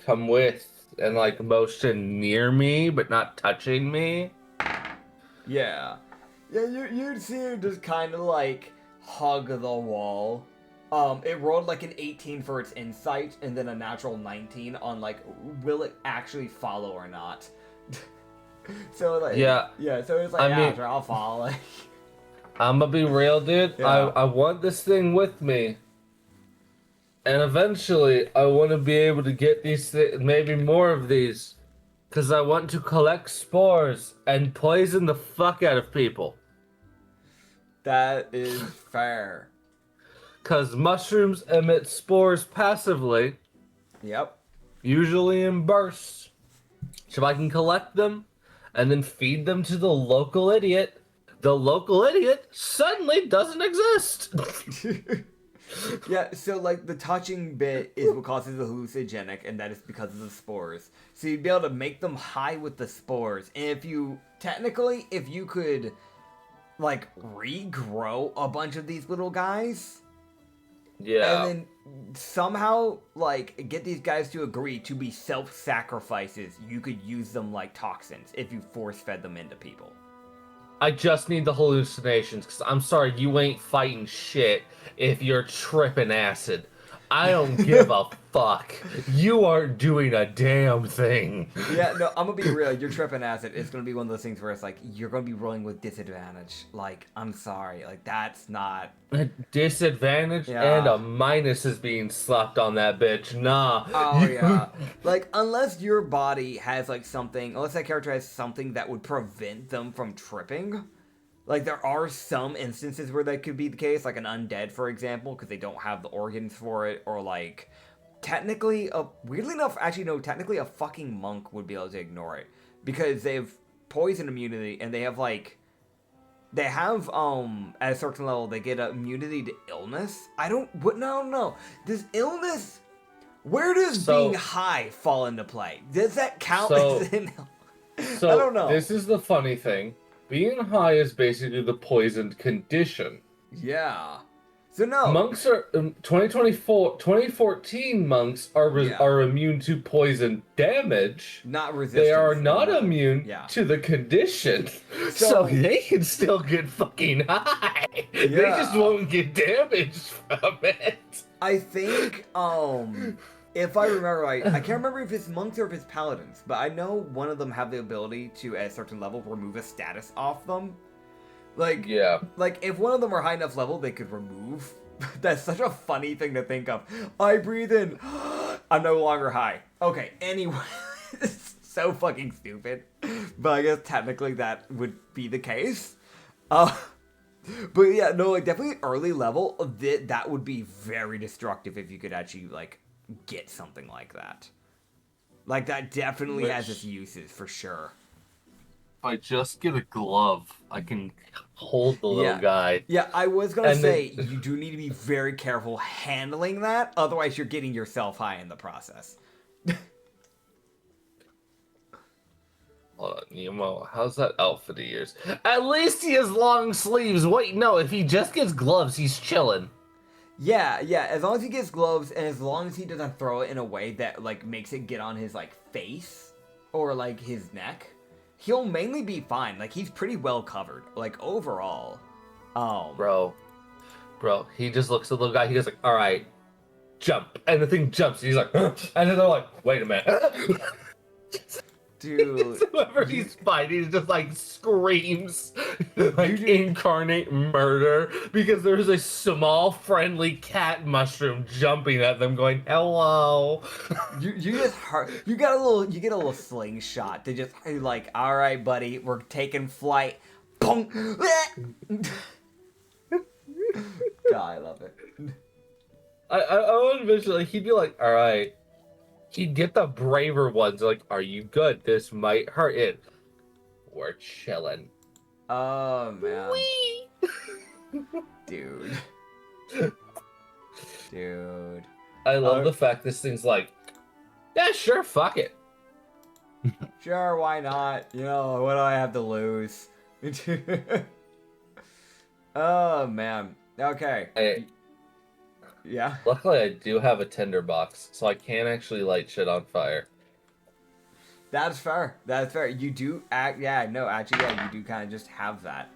come with, and, like, motion near me, but not touching me. Yeah. Yeah, you'd see it just kind of, like, hug the wall. It rolled, like, an 18 for its insight, and then a natural 19 on, like, will it actually follow or not. So, like, yeah, so it's like, yeah, sure, I'll follow. Like, I'm gonna be real, dude. Yeah. I want this thing with me. And eventually, I want to be able to get these maybe more of these. Because I want to collect spores and poison the fuck out of people. That is fair. Because mushrooms emit spores passively. Yep. Usually in bursts. So I can collect them and then feed them to the local idiot. The local idiot suddenly doesn't exist. Yeah, so, like, the touching bit is what causes the hallucinogenic, and that is because of the spores. So you'd be able to make them high with the spores. And if you could, like, regrow a bunch of these little guys. Yeah. And then somehow, like, get these guys to agree to be self-sacrifices, you could use them like toxins if you force-fed them into people. I just need the hallucinations, because I'm sorry, you ain't fighting shit if you're tripping acid. I don't give a fuck. You aren't doing a damn thing. Yeah, no, I'm gonna be real. You're tripping acid. It's gonna be one of those things where it's like you're gonna be rolling with disadvantage. Like, I'm sorry, like that's not A disadvantage and Yeah. a minus is being slapped on that bitch. Nah. Oh yeah. Like unless your body has like something, unless that character has something that would prevent them from tripping. Like there are some instances where that could be the case, like an undead, for example, because they don't have the organs for it, or like technically, weirdly enough, actually no, technically a fucking monk would be able to ignore it because they have poison immunity and they have at a certain level they get immunity to illness. No. Does illness? Where does being high fall into play? Does that count as an? So I don't know. This is the funny thing. Being high is basically the poisoned condition. Yeah. So no. Monks are 2014 monks are immune to poison damage. Not resistant. They are not immune to the condition. So they can still get fucking high. Yeah. They just won't get damaged from it. I think if I remember right, I can't remember if it's monks or if it's paladins, but I know one of them have the ability to, at a certain level, remove a status off them. Like, if one of them are high enough level, they could remove. That's such a funny thing to think of. I breathe in. I'm no longer high. Okay, anyway. It's so fucking stupid. But I guess technically that would be the case. But yeah, no, like, definitely early level, that would be very destructive if you could actually, like, get something like that. Like, that definitely has its uses, for sure. If I just get a glove, I can hold the little guy. Yeah, I was gonna say, you do need to be very careful handling that, otherwise you're getting yourself high in the process. Hold on, Umo, how's that outfit of yours? At least he has long sleeves. Wait, no, if he just gets gloves, he's chilling. Yeah, as long as he gets gloves, and as long as he doesn't throw it in a way that, like, makes it get on his, like, face, or, like, his neck, he'll mainly be fine. Like, he's pretty well covered, like, overall. Bro, he just looks at the little guy, he goes like, alright, jump, and the thing jumps, and he's like, and then they're like, wait a minute. Dude. Whoever he's fighting just like screams like incarnate murder because there's a small friendly cat mushroom jumping at them going, hello. You get a little slingshot to just like, alright buddy, we're taking flight. Boom. God, I love it. I would envision like he'd be like, alright. He'd get the braver ones, like, are you good? This might hurt it. We're chilling. Oh, man. Dude. I love the fact this thing's like, yeah, sure, fuck it. Sure, why not? You know, what do I have to lose? Oh, man. Okay. Yeah. Luckily, I do have a tinderbox, so I can actually light shit on fire. That's fair. You do actually, you do kind of just have that.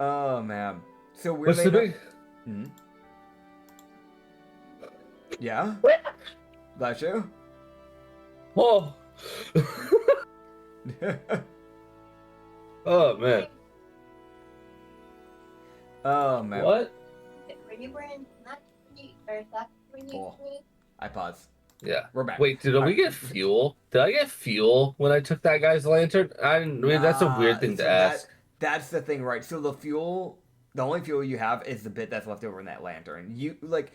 Oh, man. So we're What's the big... Yeah? That you? Whoa. Oh, man. Oh, man. What? I pause. Yeah. We're back. Wait, did we get fuel? Did I get fuel when I took that guy's lantern? That's a weird thing to ask. That's the thing, right? So the only fuel you have is the bit that's left over in that lantern. You, like,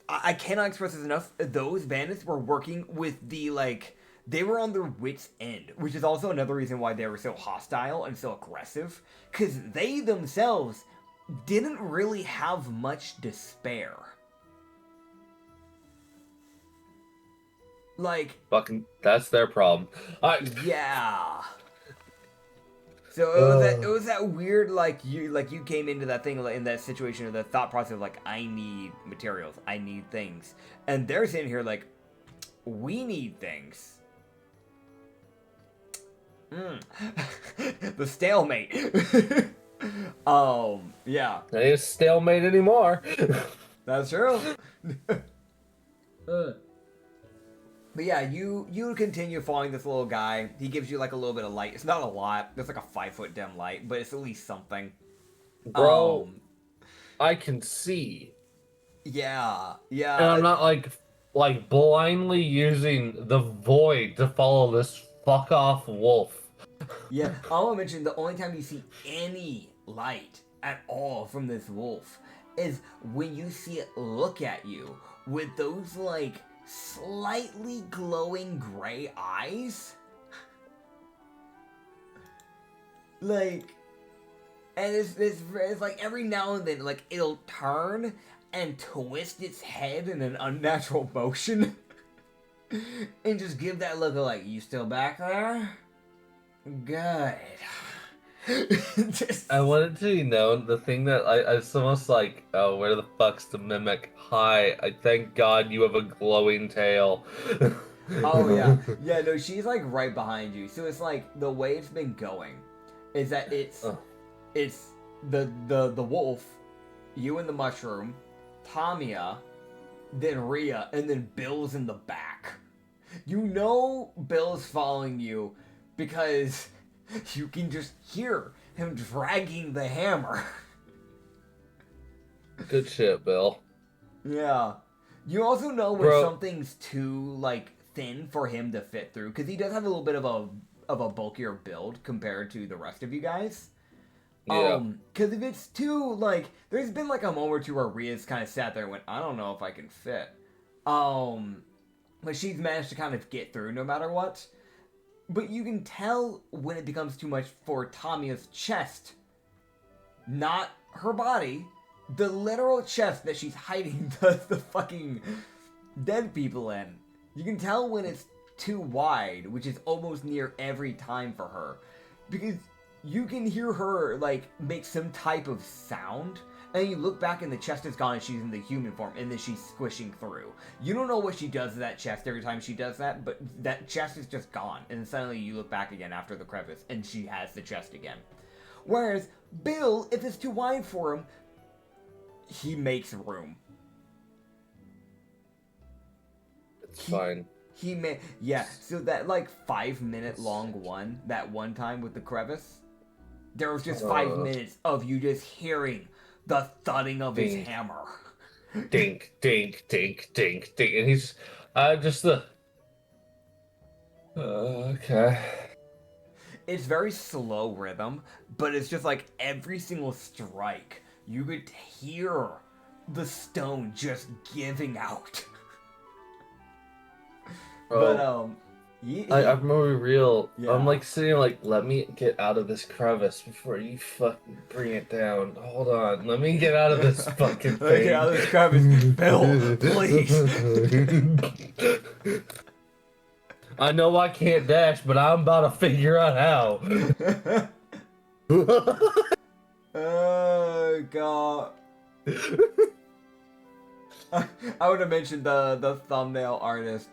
I cannot express this enough. Those bandits were working with they were on their wits' end, which is also another reason why they were so hostile and so aggressive. Because they themselves didn't really have much to spare. Like, fucking, that's their problem. Yeah. So it was that weird, you came into that thing in that situation, or the thought process of like, I need materials, I need things, and they're sitting here like, we need things. The stalemate. Yeah. It ain't a stalemate anymore. That's true. But yeah, you continue following this little guy. He gives you like a little bit of light. It's not a lot. It's like a 5-foot dim light, but it's at least something. Bro, I can see. Yeah, yeah. And I'm not like blindly using the void to follow this fuck off wolf. Yeah, I want to mention the only time you see any light at all from this wolf is when you see it look at you with those like slightly glowing gray eyes. Like, and it's like every now and then, like, it'll turn and twist its head in an unnatural motion and just give that look of like, you still back there? Good. I wanted to know the thing that it's almost like, oh, where the fuck's the mimic? Hi, I thank God you have a glowing tail. Oh yeah, yeah. No, she's like right behind you. So it's like the way it's been going is that it's the wolf, you and the mushroom, Tamiya, then Rhea, and then Bill's in the back. You know Bill's following you because you can just hear him dragging the hammer. Good shit, Bill. Yeah. You also know when Bro. something's too, like, thin for him to fit through, because he does have a little bit of a bulkier build compared to the rest of you guys. Yeah. Because if it's too, like, there's been, like, a moment or two where Rhea's kind of sat there and went, I don't know if I can fit. But she's managed to kind of get through no matter what. But you can tell when it becomes too much for Tamiya's chest. Not her body. The literal chest that she's hiding the fucking dead people in. You can tell when it's too wide, which is almost near every time for her. Because you can hear her, like, make some type of sound, and you look back and the chest is gone and she's in the human form, and then she's squishing through. You don't know what she does to that chest every time she does that, but that chest is just gone, and then suddenly you look back again after the crevice, and she has the chest again. Whereas, Bill, if it's too wide for him, he makes room. It's fine. Yeah, so that, like, 5-minute long one, that one time with the crevice, there was just 5 minutes of you just hearing the thudding of his hammer. Dink, dink, dink, dink, dink. And he's just the... okay. It's very slow rhythm, but it's just like every single strike, you could hear the stone just giving out. But, I'm gonna be real. Yeah. I'm like sitting like, let me get out of this crevice before you fucking bring it down. Hold on, let me get out of this fucking thing. Get out of this crevice, Bill, please. I know I can't dash, but I'm about to figure out how. Oh god. I would have mentioned the thumbnail artist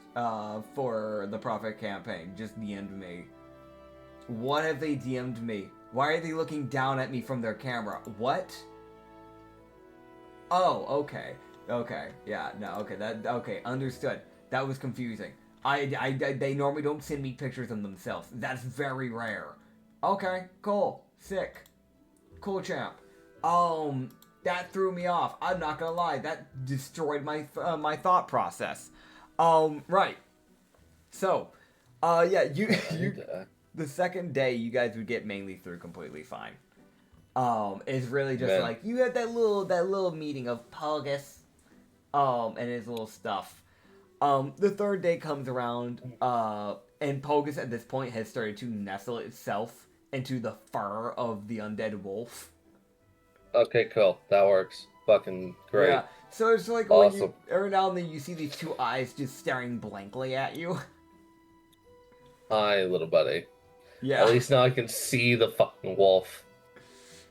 for the Prophet campaign just DM'd me. What have they DM'd me? Why are they looking down at me from their camera? What? Oh, okay. Okay. Yeah, no, okay. Okay, understood. That was confusing. They normally don't send me pictures of themselves. That's very rare. Okay, cool. Sick. Cool champ. That threw me off. I'm not gonna lie. That destroyed my my thought process. Right. So, yeah, you the second day you guys would get mainly through completely fine. It's really just like you had that little meeting of Pogus, and his little stuff. The third day comes around, and Pogus at this point has started to nestle itself into the fur of the undead wolf. Okay, cool. That works. Fucking great. Yeah. So it's like awesome. when every now and then you see these two eyes just staring blankly at you. Hi, little buddy. Yeah. At least now I can see the fucking wolf.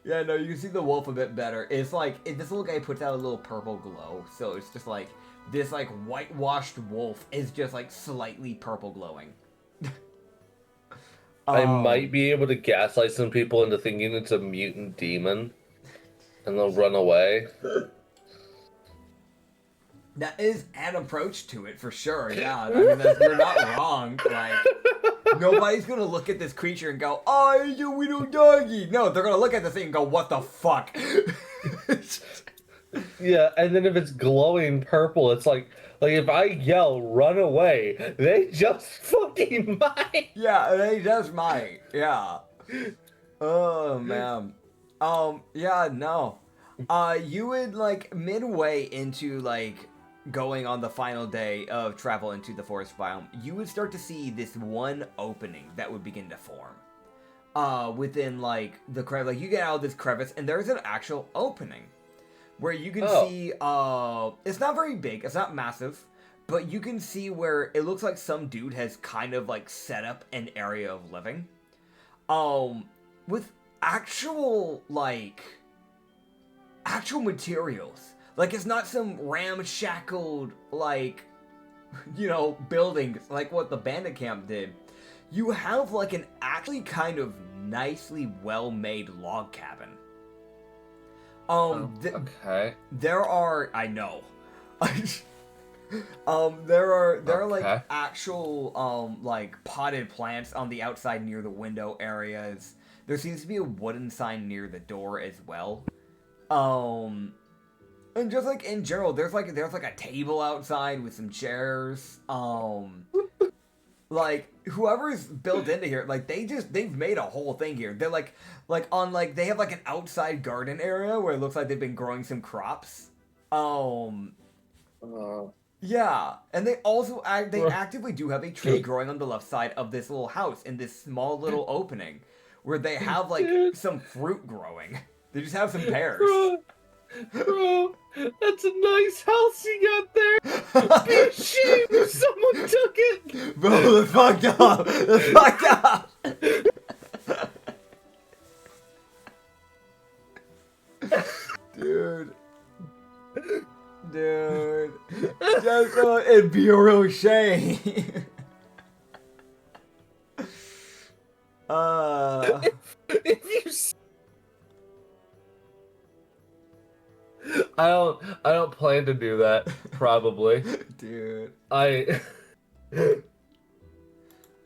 Yeah, no, you can see the wolf a bit better. It's like this little guy puts out a little purple glow, so it's just like this like whitewashed wolf is just like slightly purple glowing. I might be able to gaslight some people into thinking it's a mutant demon, and they'll run away. That is an approach to it, for sure, yeah. I mean, you're not wrong. Like, nobody's gonna look at this creature and go, "Oh, you little doggy." No, they're gonna look at the thing and go, "What the fuck?" Yeah, and then if it's glowing purple, it's like if I yell, "Run away," they just fucking might. Yeah, they just might. Yeah. Oh, man. Yeah, no. You would, like, midway into, like, going on the final day of travel into the forest biome, you would start to see this one opening that would begin to form. Within, like, the crevice. Like, you get out of this crevice, and there's an actual opening. Where you can see, it's not very big, it's not massive, but you can see where it looks like some dude has kind of, like, set up an area of living. With actual materials. Like, it's not some ramshackled, like, buildings like what the bandit camp did. You have, like, an actually kind of nicely well-made log cabin. Okay. There are, I know. There are like actual like potted plants on the outside near the window areas. There seems to be a wooden sign near the door as well. And just like in general, there's like a table outside with some chairs. Like whoever's built into here, like they've made a whole thing here. They're like they have like an outside garden area where it looks like they've been growing some crops. Yeah, and they also actively do have a tree growing on the left side of this little house in this small little opening where they have like some fruit growing. They just have some pears. Bro, that's a nice house you got there. Be ashamed if someone took it. Bro, that's fucked up. That's fucked up. Dude. Just it'd be a real shame. If you I don't plan to do that, probably. Dude.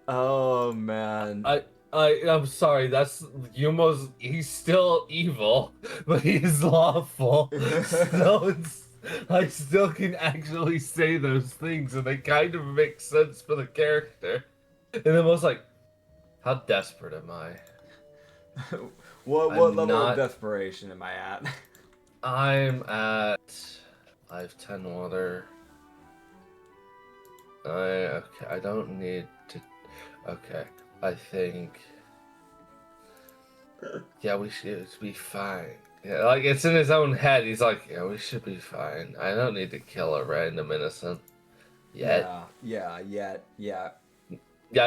Oh man. I'm sorry, that's Umo's, he's still evil, but he's lawful. So I still can actually say those things and they kind of make sense for the character. And then I was like, how desperate am I? What level of desperation am I at? I'm at 510 water. Okay, I don't need to. Okay, I think. Yeah, we should be fine. Yeah, like it's in his own head. He's like, yeah, we should be fine. I don't need to kill a random innocent. Yet. Yeah. Yeah,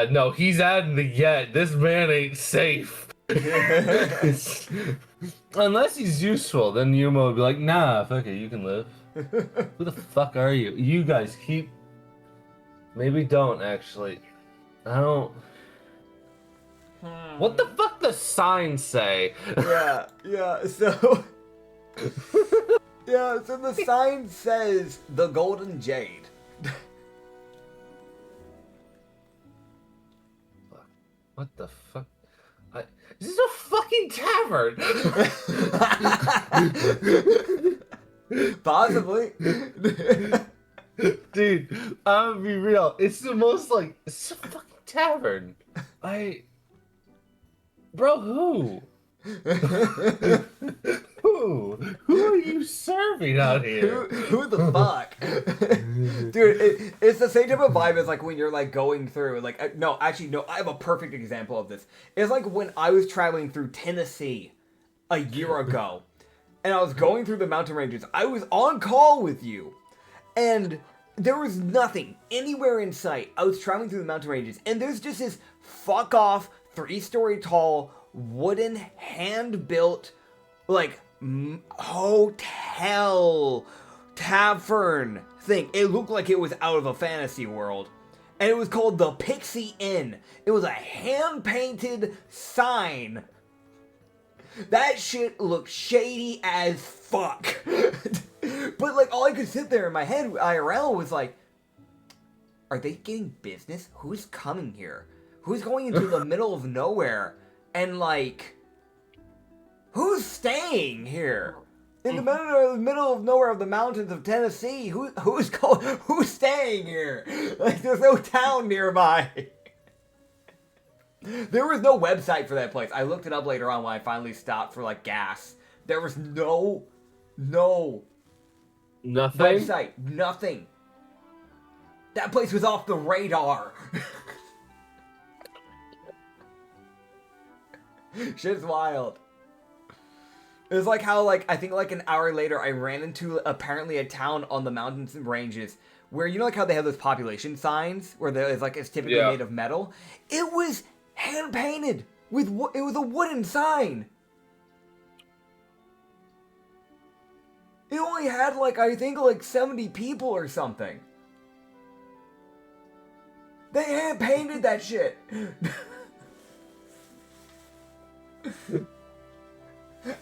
no, he's adding the yet. This man ain't safe. Unless he's useful, then Umo would be like, nah, fuck it, you can live. Who the fuck are you? You guys keep... Maybe don't, actually. I don't... What the fuck does sign say? So... Yeah, so the sign says, the Golden Jade. What the fuck? This is a fucking tavern! Possibly. Dude, I'm gonna be real. It's the most like, it's a fucking tavern. Bro, who? Who are you serving out here? Who the fuck? Dude, it's the same type of vibe as like when you're like going through like no, I have a perfect example of this. It's like when I was traveling through Tennessee a year ago and I was going through the mountain ranges. I was on call with you and there was nothing anywhere in sight. I was traveling through the mountain ranges and there's just this fuck off 3-story tall wooden hand-built like hotel tavern thing. It looked like it was out of a fantasy world. And it was called the Pixie Inn. It was a hand-painted sign. That shit looked shady as fuck. But, like, all I could sit there in my head, IRL, was like, are they getting business? Who's coming here? Who's going into the middle of nowhere? And, like, who's staying here? In the middle of nowhere of the mountains of Tennessee, who's staying here? Like, there's no town nearby. There was no website for that place. I looked it up later on when I finally stopped for, like, gas. There was no Nothing? website. Nothing. That place was off the radar. Shit's wild. It was like how, like, I think like an hour later, I ran into apparently a town on the mountains and ranges where, you know, like how they have those population signs where it's typically made of metal. It was hand painted with it was a wooden sign. It only had like, I think like 70 people or something. They hand painted that shit.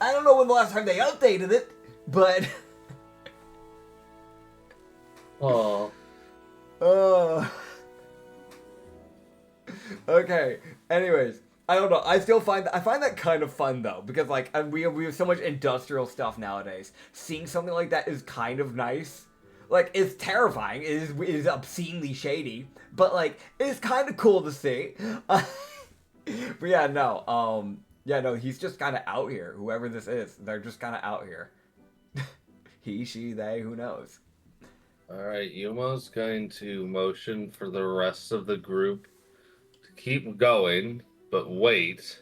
I don't know when the last time they updated it, but... Oh. Okay. Anyways, I don't know. I find that kind of fun though, because like we have so much industrial stuff nowadays. Seeing something like that is kind of nice. Like, it's terrifying. It is obscenely shady, but like it's kind of cool to see. But yeah, no. Yeah, no, he's just kind of out here. Whoever this is, they're just kind of out here. He, she, they, who knows? Alright, Yumo's going to motion for the rest of the group to keep going, but wait.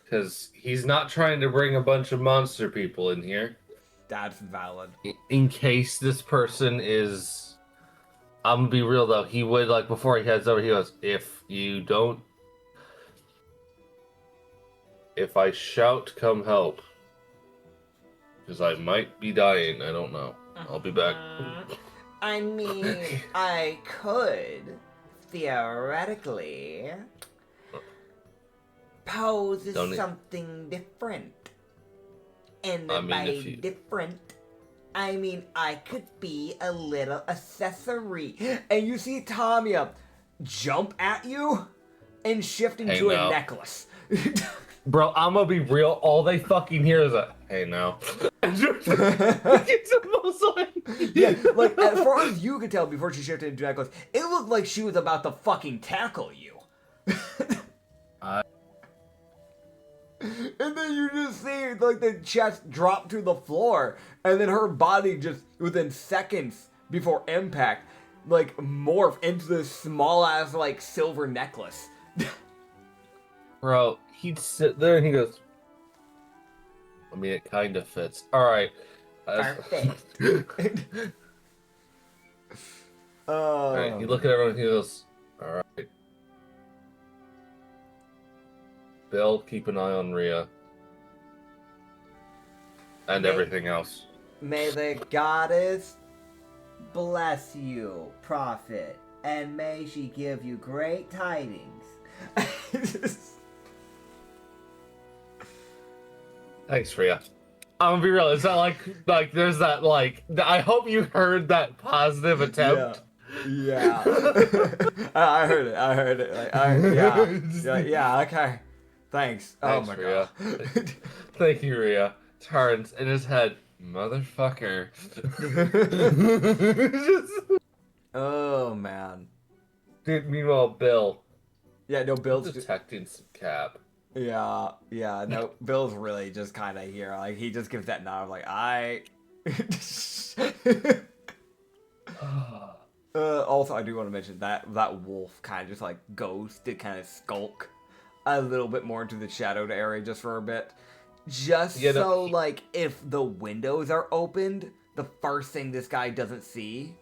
Because he's not trying to bring a bunch of monster people in here. That's valid. In case this person is... I'm gonna be real though, he would, like, before he heads over, he goes, if I shout, come help. Because I might be dying, I don't know. I'll be back. I mean, I could, theoretically, pose as something different. And by different, I mean I could be a little accessory. And you see Tamiya jump at you and shift into a necklace. Bro, I'm gonna be real. All they fucking hear is a, hey now. Yeah, like, as far as you could tell before she shifted into necklace, it looked like she was about to fucking tackle you. And then you just see, like, the chest drop to the floor, and then her body just, within seconds before impact, like, morph into this small-ass, like, silver necklace. Bro, he'd sit there and he goes, I mean, it kind of fits. Alright. Perfect. Alright, you look at everyone and he goes, alright. Bill, keep an eye on Rhea. And everything else. May the goddess bless you, prophet, and may she give you great tidings. Thanks, Rhea. I'm gonna be real. It's not like there's that like. I hope you heard that positive attempt. Yeah. I heard it. Like, yeah. Okay. Thanks. Oh my Rhea. God. Thank you, Rhea. Turns in his head, motherfucker. Oh man. Dude. Meanwhile, Bill. Yeah. No. Bill's detecting some cap. Yeah, no, Bill's really just kind of here. Like, he just gives that nod of, like, also, I do want to mention that wolf kind of just, like, goes to kind of skulk a little bit more into the shadowed area just for a bit. Like, if the windows are opened, the first thing this guy doesn't see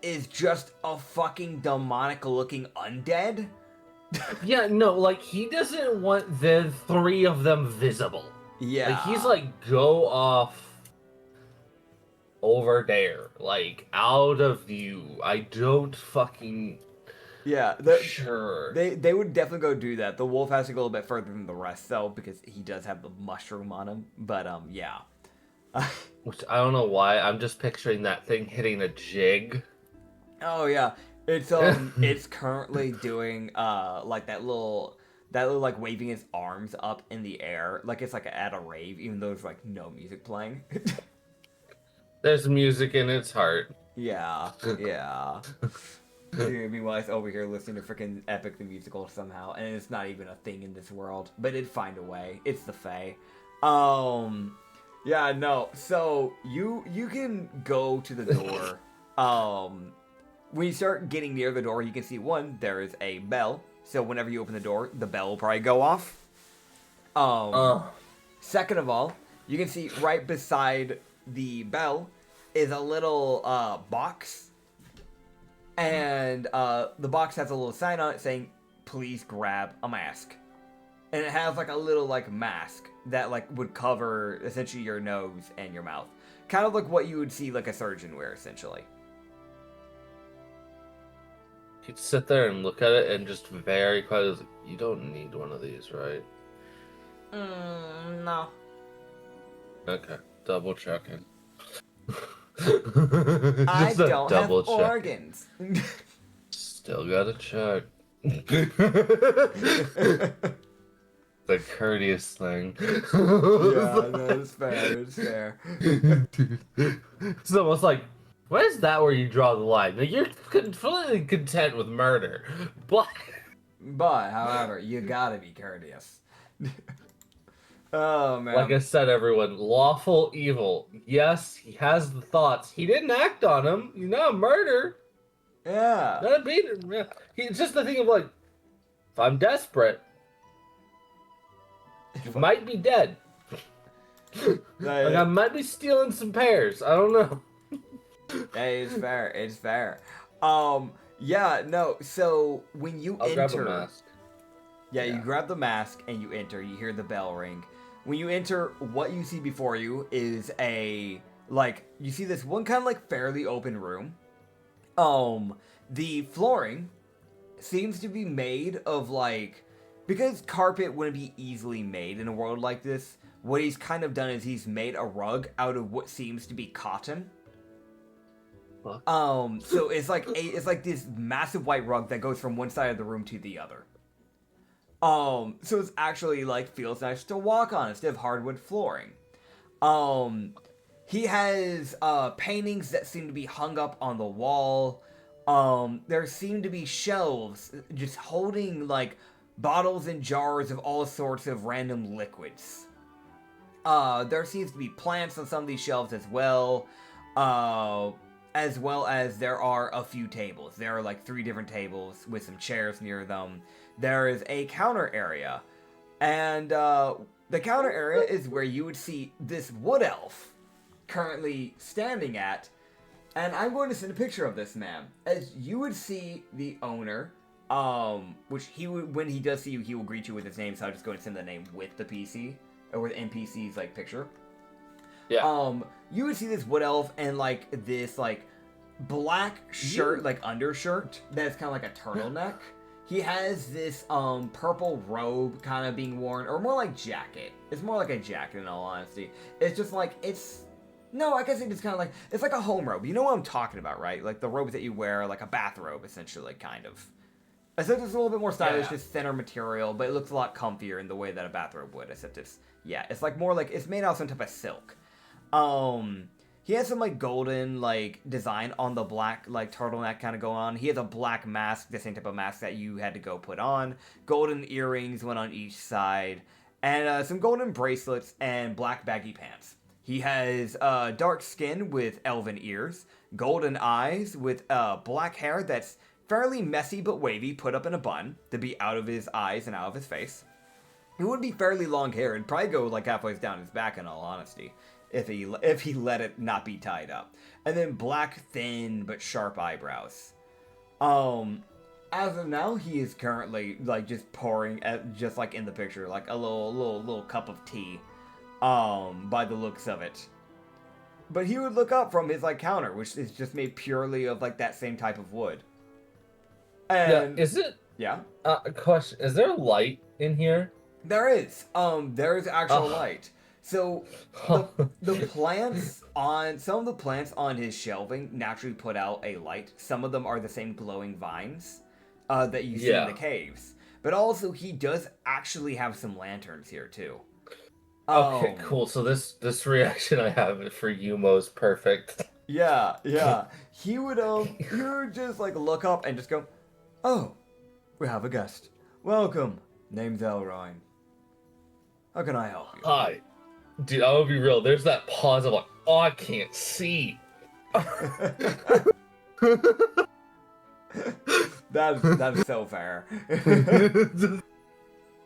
is just a fucking demonic-looking undead. Yeah, no, like, he doesn't want the three of them visible. Yeah. Like, he's like, go off over there, like out of view. I don't fucking Yeah, sure. they would definitely go do that. The wolf has to go a little bit further than the rest, though, because he does have the mushroom on him. But yeah. Which I don't know why. I'm just picturing that thing hitting a jig. Oh yeah, it's currently doing like that little like waving its arms up in the air like it's like at a rave, even though there's like no music playing. There's music in its heart. Yeah, yeah. Dude, meanwhile, it's over here listening to freaking Epic the Musical somehow, and it's not even a thing in this world, but it'd find a way. It's the Fae. Yeah, no. So you can go to the door. When you start getting near the door, you can see there is a bell. So whenever you open the door, the bell will probably go off. Second of all, you can see right beside the bell is a little box, and the box has a little sign on it saying, "Please grab a mask." And it has like a little like mask that like would cover essentially your nose and your mouth, kind of like what you would see like a surgeon wear essentially. He'd sit there and look at it and just very quietly, like, you don't need one of these, right? No. Okay, double checking. I Just a don't have double check. organs. Still gotta check. The courteous thing. Yeah, no, it's fair. It's fair. It's almost like, where's that where you draw the line? Like, you're completely content with murder, but However, you gotta be courteous. Oh man. like I said, everyone, lawful evil. Yes, he has the thoughts. He didn't act on them. You're not a murder. Yeah. Not a beater. Yeah. It's just the thing of like, if I'm desperate, you might be dead. Like I might be stealing some pears. I don't know. Hey, it's fair. It's fair. Yeah, no. So when you I'll enter, grab a mask. Yeah, you grab the mask and you enter. You hear the bell ring. When you enter, what you see before you is you see this one kind of like fairly open room. The flooring seems to be made of like, because carpet wouldn't be easily made in a world like this, what he's kind of done is he's made a rug out of what seems to be cotton. What? So it's like this massive white rug that goes from one side of the room to the other. So it's actually like feels nice to walk on instead of hardwood flooring. He has paintings that seem to be hung up on the wall. There seem to be shelves just holding like bottles and jars of all sorts of random liquids. There seems to be plants on some of these shelves as well. As well as there are a few tables. There are like 3 different tables with some chairs near them. There is a counter area. And the counter area is where you would see this wood elf currently standing at. And I'm going to send a picture of this man. As you would see the owner, which he would, when he does see you, he will greet you with his name. So I'm just going to send the name with the PC, or with NPC's like picture. Yeah. You would see this wood elf and like this like black shirt, like undershirt that's kind of like a turtleneck. He has this purple robe kind of being worn, or more like jacket. It's more like a jacket in all honesty. It's just like I guess it's kind of like it's like a home robe. You know what I'm talking about, right? Like the robes that you wear, like a bathrobe, essentially, kind of. Except it's a little bit more stylish, it's thinner material, but it looks a lot comfier in the way that a bathrobe would. Except it's like more like it's made out of some type of silk. He has some like golden like design on the black like turtleneck kind of going on. He has a black mask, the same type of mask that you had to go put on. Golden earrings went on each side, and some golden bracelets and black baggy pants. He has dark skin with elven ears, golden eyes with black hair that's fairly messy but wavy, put up in a bun to be out of his eyes and out of his face. It would be fairly long hair and probably go like halfway down his back in all honesty. If he let it not be tied up. And then black, thin, but sharp eyebrows. As of now, he is currently, like, just pouring, just like in the picture, like a little cup of tea, by the looks of it. But he would look up from his like counter, which is just made purely of like that same type of wood. And Yeah, is it? yeah, Question: is there light in here? there is. There is actual Ugh. light. So the plants on some of the plants on his shelving naturally put out a light. Some of them are the same glowing vines that you see in the caves. But also he does actually have some lanterns here too. Okay, cool. So this reaction I have for Umo is perfect. Yeah. He would just like look up and just go, "Oh, we have a guest. Welcome. Name's Elrine. How can I help you?" Hi. Dude, I'm gonna be real. There's that pause of like, oh, I can't see. That is so fair. Because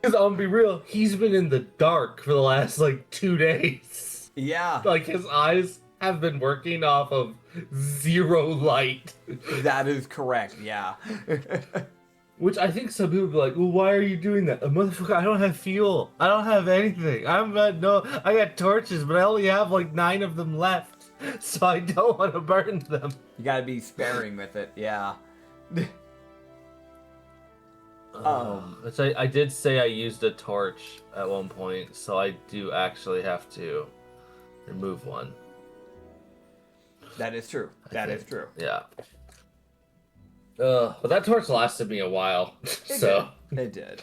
I'm gonna be real, he's been in the dark for the last like 2 days. Yeah. Like his eyes have been working off of 0 light. That is correct, yeah. Which I think some people would be like, well, why are you doing that? Motherfucker, I don't have fuel. I don't have anything. I got torches, but I only have like 9 of them left. So I don't want to burn them. You gotta be sparing with it, yeah. Which I did say I used a torch at one point, so I do actually have to remove one. That is true. That is true. Yeah. But that torch lasted me a while, so. It did.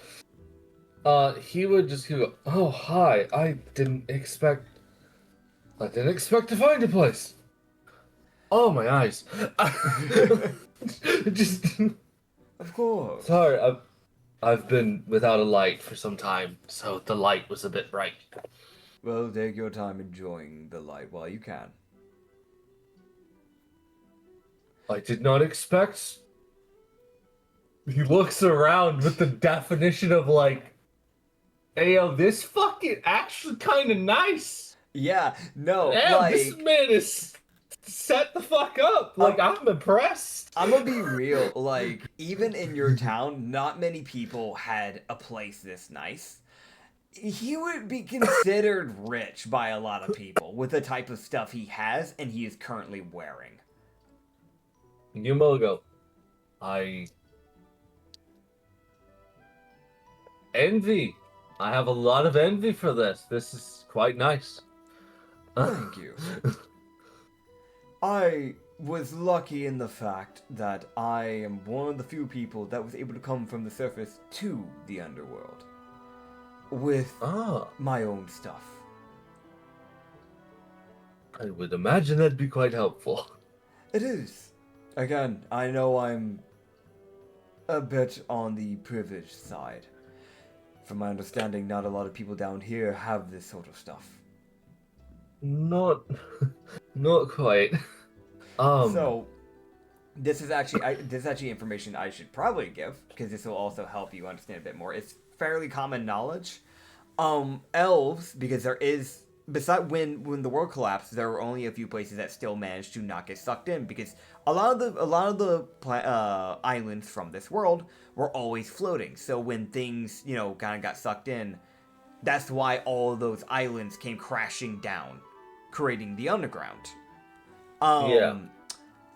He would go, oh, hi, I didn't expect to find a place. Oh, my eyes. Just. Of course. Sorry, I've been without a light for some time, so the light was a bit bright. Well, take your time enjoying the light while you can. I did not expect. He looks around with the definition of like, hey, yo, this fucking actually kind of nice. Yeah, no, Damn, like... this man is set the fuck up. Like, I'm impressed. I'm gonna be real, like, even in your town, not many people had a place this nice. He would be considered rich by a lot of people with the type of stuff he has and he is currently wearing. Yumogo, I envy. I have a lot of envy for this. This is quite nice. Thank you. I was lucky in the fact that I am one of the few people that was able to come from the surface to the underworld with my own stuff. I would imagine that'd be quite helpful. It is. Again, I know I'm a bit on the privileged side. From my understanding, not a lot of people down here have this sort of stuff. Not quite. So, this is actually information I should probably give because this will also help you understand a bit more. It's fairly common knowledge. Elves, because there is when the world collapsed, there were only a few places that still managed to not get sucked in because a lot of the islands from this world were always floating. So when things kind of got sucked in, that's why all of those islands came crashing down, creating the underground.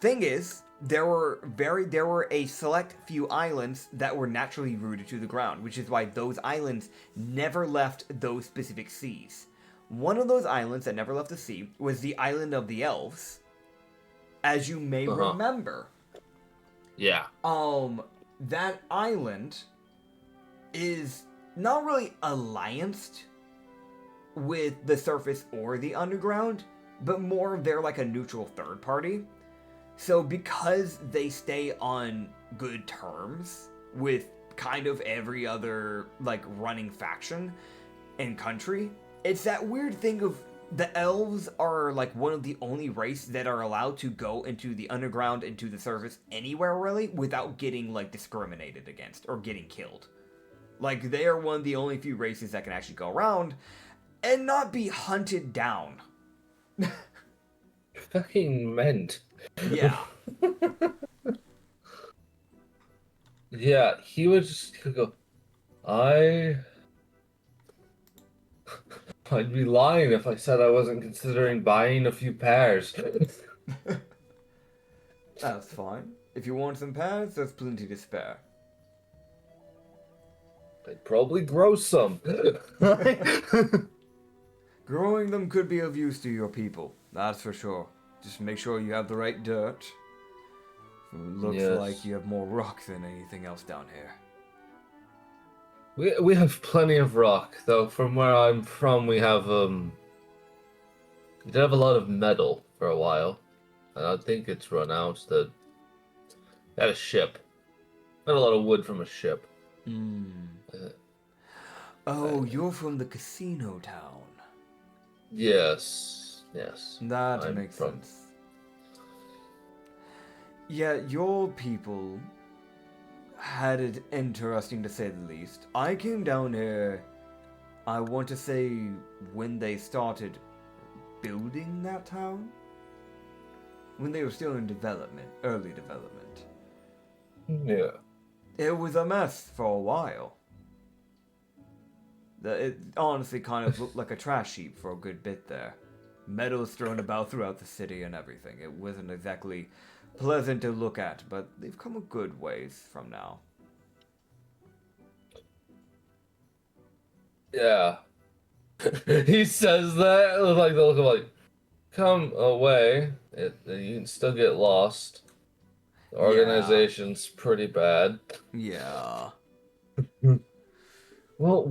Thing is, there were a select few islands that were naturally rooted to the ground, which is why those islands never left those specific seas. One of those islands that never left the sea was the island of the elves, as you may remember. Yeah. That island is not really allianced with the surface or the underground, but more they're like a neutral third party. So because they stay on good terms with kind of every other like running faction and country, it's that weird thing of the elves are like one of the only race that are allowed to go into the underground, into the surface, anywhere really, without getting like discriminated against or getting killed. Like they are one of the only few races that can actually go around and not be hunted down. Fucking meant. Yeah. Yeah, he would go, I'd be lying if I said I wasn't considering buying a few pairs. That's fine. If you want some pears, there's plenty to spare. I'd probably grow some. Growing them could be of use to your people, that's for sure. Just make sure you have the right dirt. It looks Yes. like you have more rock than anything else down here. We have plenty of rock, though. From where I'm from, we did have a lot of metal for a while, and I think it's run out. Had a ship. Got a lot of wood from a ship. Oh, you're from the casino town. Yes. That I'm makes from- sense. Yeah, your people had it interesting to say the least. I came down here, I want to say, when they started building that town? When they were still in development, early development. Yeah. It was a mess for a while. It honestly kind of looked like a trash heap for a good bit there. Metals thrown about throughout the city and everything. It wasn't exactly pleasant to look at, but they've come a good ways from now. Yeah. He says that with like the look of like, come away. You can still get lost. The organization's pretty bad. Yeah. Well,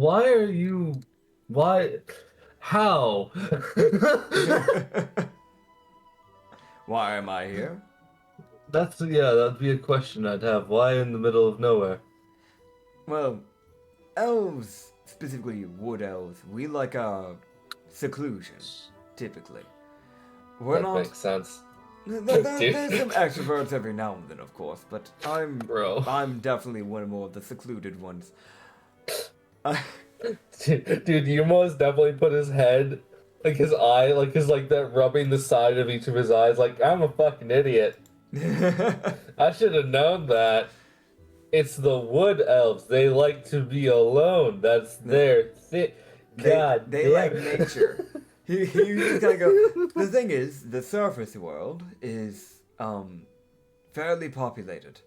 how? Why am I here? That'd be a question I'd have. Why in the middle of nowhere? Well, elves, specifically wood elves, we like our seclusion, typically. We're That not. makes sense. There's some extroverts every now and then, of course, but Bro. I'm definitely one more of the secluded ones. Dude, Umo's definitely put his head, like his eye, like his like that rubbing the side of each of his eyes, like I'm a fucking idiot. I should have known that. It's the wood elves. They like to be alone. That's their thing. God they damn like it. nature. He kind of go. The thing is, the surface world is fairly populated,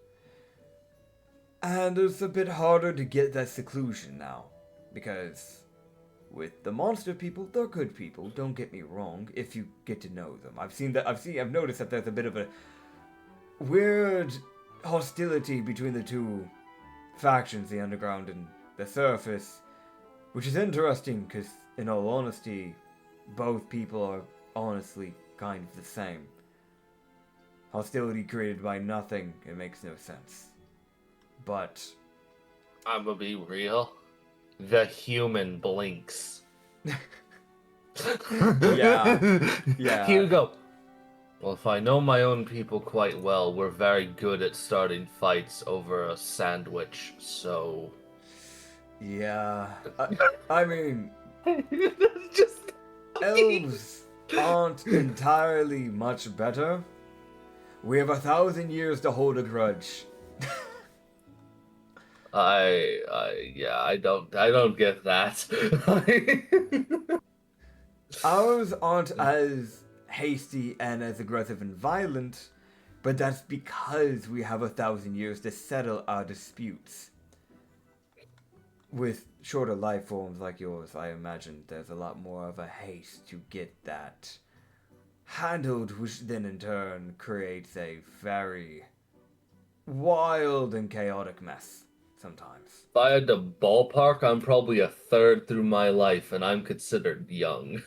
and it's a bit harder to get that seclusion now, because with the monster people, they're good people. Don't get me wrong. If you get to know them, I've noticed that there's a bit of a weird hostility between the two factions, the underground and the surface, which is interesting because, in all honesty, both people are honestly kind of the same. Hostility created by nothing, it makes no sense. But I'm gonna be real. The human blinks. Yeah. Hugo. Well, if I know my own people quite well, we're very good at starting fights over a sandwich, so... yeah, I mean, Just... elves aren't entirely much better. We have 1,000 years to hold a grudge. I don't get that. Ours aren't as hasty and as aggressive and violent, but that's because we have 1,000 years to settle our disputes. With shorter life forms like yours, I imagine there's a lot more of a haste to get that handled, which then in turn creates a very wild and chaotic mess sometimes. If I had to ballpark, I'm probably a third through my life, and I'm considered young.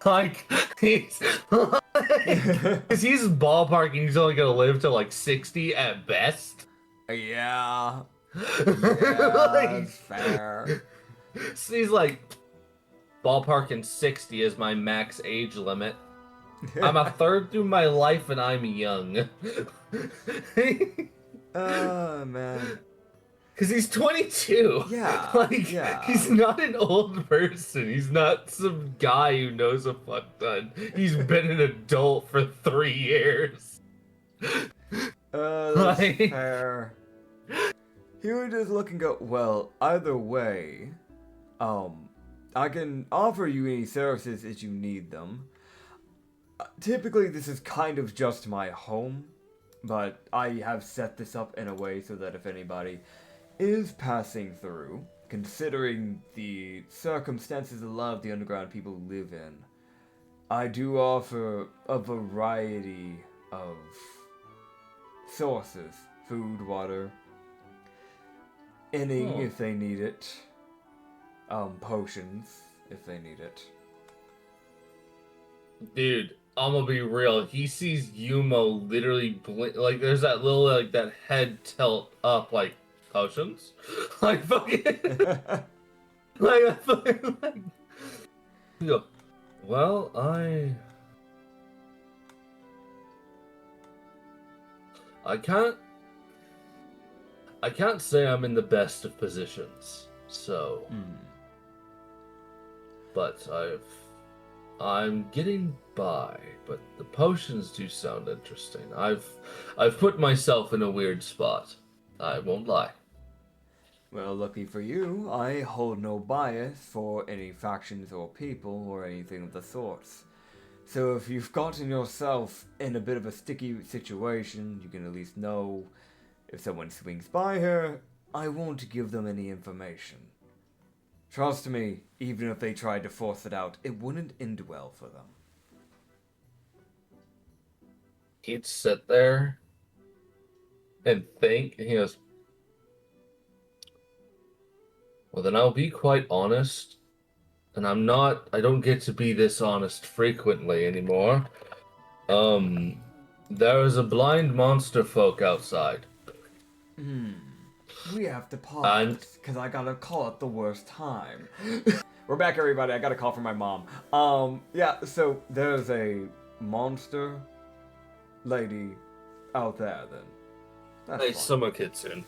Like, he's ballparking, he's only gonna live to like 60 at best. Yeah, Like, that's fair. so he's like, ballparking 60 is my max age limit. I'm a third through my life and I'm young. Oh, man. Because he's 22. Yeah, Like, yeah. he's not an old person. He's not some guy who knows a fuck ton. He's been an adult for 3 years. That's Like- fair. He would just look and go, well, either way, I can offer you any services as you need them. Typically, this is kind of just my home, but I have set this up in a way so that if anybody is passing through, considering the circumstances a lot of the underground people live in, I do offer a variety of sources. Food, water, inning if they need it, potions if they need it. Dude, I'm gonna be real. He sees Umo literally like there's that little like that head tilt up like potions, like fucking like. You go, well, I can't say I'm in the best of positions, so. But I'm getting by. But the potions do sound interesting. I've put myself in a weird spot. I won't lie. Well, lucky for you, I hold no bias for any factions or people or anything of the sorts. So if you've gotten yourself in a bit of a sticky situation, you can at least know if someone swings by here, I won't give them any information. Trust me, even if they tried to force it out, it wouldn't end well for them. He'd sit there and think, and he goes, well, then I'll be quite honest. And I don't get to be this honest frequently anymore. There is a blind monster folk outside. We have to pause, because I got a call at the worst time. We're back, everybody. I got a call from my mom. Yeah, so there's a monster lady out there, then. That's Hey, fine. summer kitsune.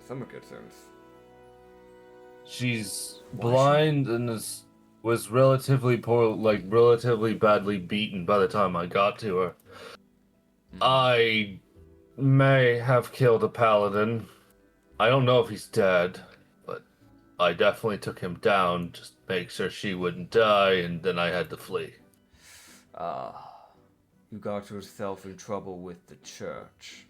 Summer kitsunes. She's blind and was relatively poor, like relatively badly beaten by the time I got to her. I may have killed a paladin. I don't know if he's dead, but I definitely took him down just to make sure she wouldn't die, and then I had to flee. You got yourself in trouble with the church.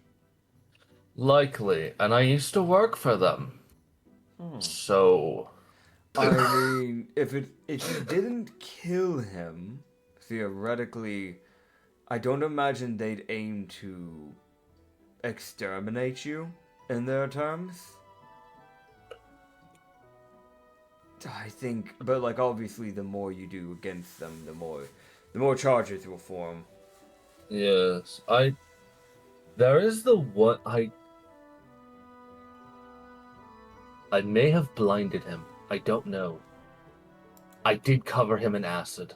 Likely, and I used to work for them. So, I mean, if you didn't kill him, theoretically, I don't imagine they'd aim to exterminate you, in their terms. I think, but like obviously the more you do against them, the more charges will form. yes, there is the one, I may have blinded him. I don't know. I did cover him in acid.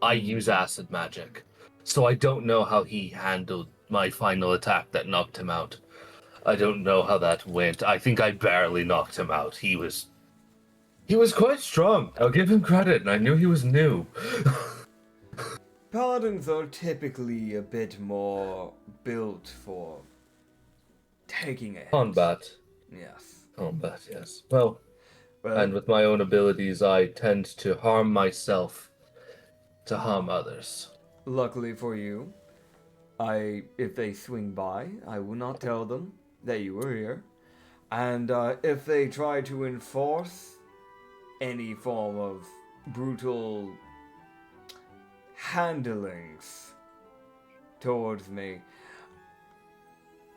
I use acid magic. So I don't know how he handled my final attack that knocked him out. I don't know how that went. I think I barely knocked him out. He was quite strong. I'll give him credit, and I knew he was new. Paladins are typically a bit more built for taking a hit. Combat. Yes. Combat, yes. Well, Well, and with my own abilities, I tend to harm myself to harm others. luckily for you, if they swing by, I will not tell them that you were here. And if they try to enforce any form of brutal handlings towards me,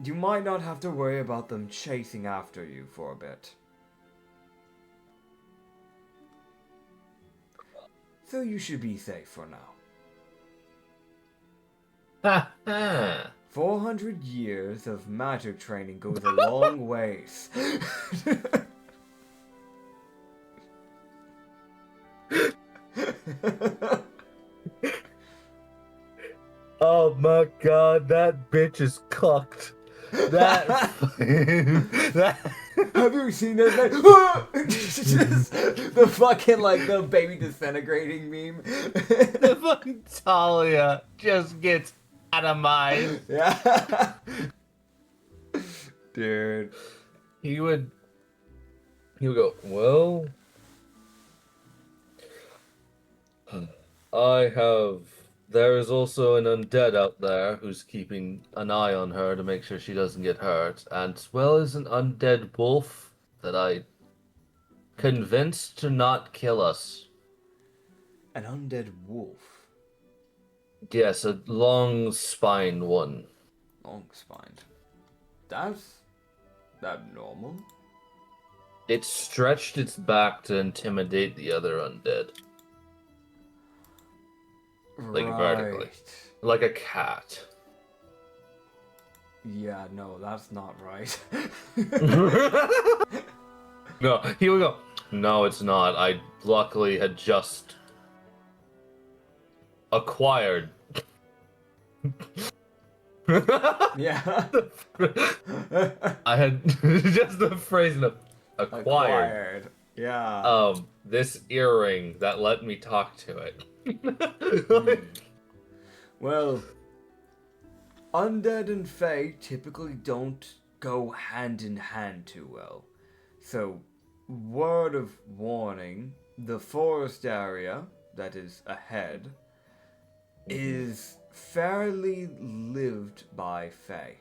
you might not have to worry about them chasing after you for a bit. So you should be safe for now. Ha ha! 400 years of magic training goes a long ways. Oh my god, that bitch is cucked. That Have you seen this? Just the fucking like the baby disintegrating meme. the fucking Talia just gets atomized. Yeah. Dude. He would go, well, There is also an undead out there who's keeping an eye on her to make sure she doesn't get hurt, and as well as an undead wolf that I convinced to not kill us. An undead wolf. Yes, a long spine one. Long spined. That's abnormal. It stretched its back to intimidate the other undead. Like vertically. Like a cat. Yeah, no, that's not right. No, here we go. No, it's not. I luckily had just acquired. Yeah. I had just the phrase of acquired. Yeah. This earring that let me talk to it. Well, undead and fae typically don't go hand in hand too well. So, word of warning, the forest area that is ahead is fairly lived by fae.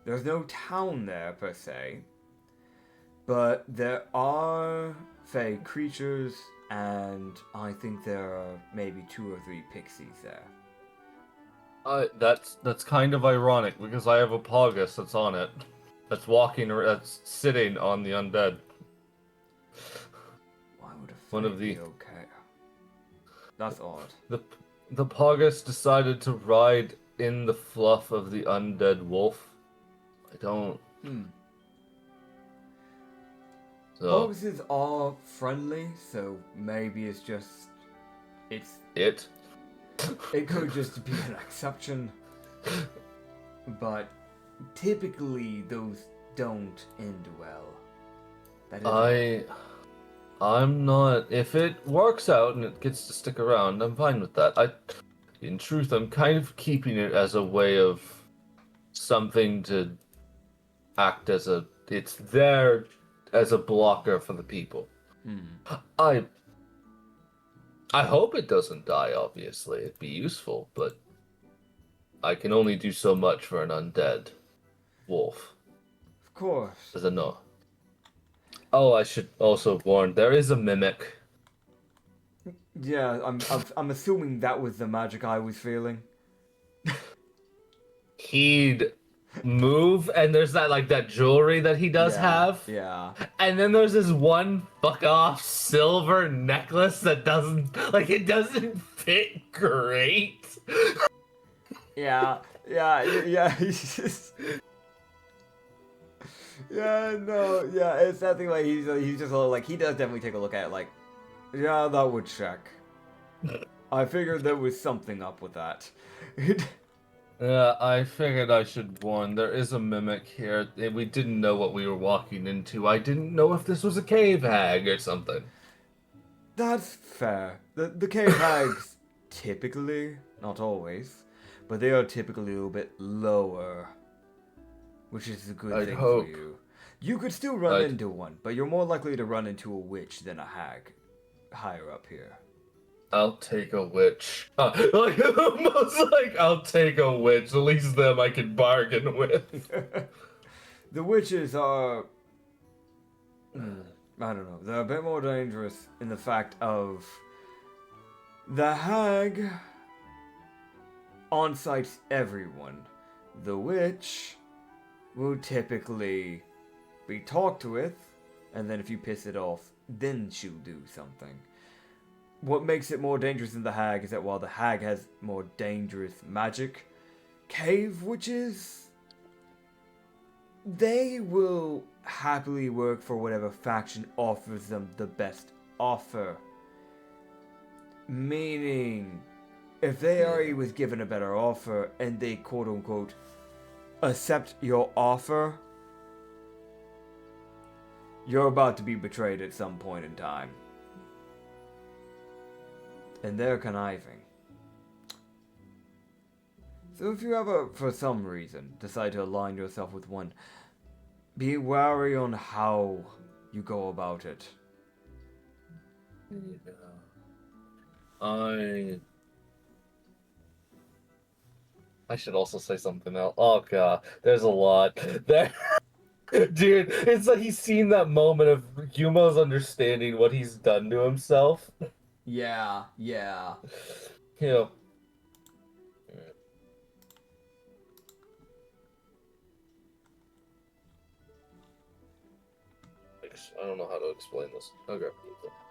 There's no town there per se, but there are fae creatures, and I think there are maybe 2 or 3 pixies there. That's kind of ironic because I have a Pogus that's on it. That's sitting on the undead. Why would a fae One of the be okay? That's odd. The Pogus decided to ride in the fluff of the undead wolf. I don't. So Poguses are friendly, so maybe it's just it could just be an exception. But typically those don't end well. That is I'm not. If it works out and it gets to stick around, I'm fine with that. In truth, I'm kind of keeping it as a way of something to act as a. It's there as a blocker for the people. I hope it doesn't die. Obviously, it'd be useful, but I can only do so much for an undead wolf. Of course. As a no. Oh, I should also warn, there is a mimic. Yeah, I'm assuming that was the magic I was feeling. He'd move, and there's that jewelry that he does have. Yeah. And then there's this one fuck off silver necklace that doesn't fit great. Yeah. He's just. Yeah, no, yeah, it's something like he's just a little, like, he does definitely take a look at it, like, yeah, that would check. I figured there was something up with that. Yeah, I figured I should warn. There is a mimic here. We didn't know what we were walking into. I didn't know if this was a cave hag or something. That's fair. The cave hags, typically, not always, but they are typically a little bit lower, which is a good thing for you. You could still run into one, but you're more likely to run into a witch than a hag higher up here. I'll take a witch. Almost like I'll take a witch. At least them I can bargain with. The witches are... I don't know. They're a bit more dangerous in the fact of... The hag on-sites everyone. The witch will typically be talked with, and then if you piss it off, then she'll do something. What makes it more dangerous than the hag is that while the hag has more dangerous magic, cave witches, they will happily work for whatever faction offers them the best offer. Meaning, if they already was given a better offer and they quote-unquote accept your offer, you're about to be betrayed at some point in time. And they're conniving. So if you ever, for some reason, decide to align yourself with one, be wary on how you go about it. I should also say something else. Oh god, there's a lot. There dude, it's like he's seen that moment of Yumo's understanding what he's done to himself. Yeah, yeah. You know, I don't know how to explain this. Okay.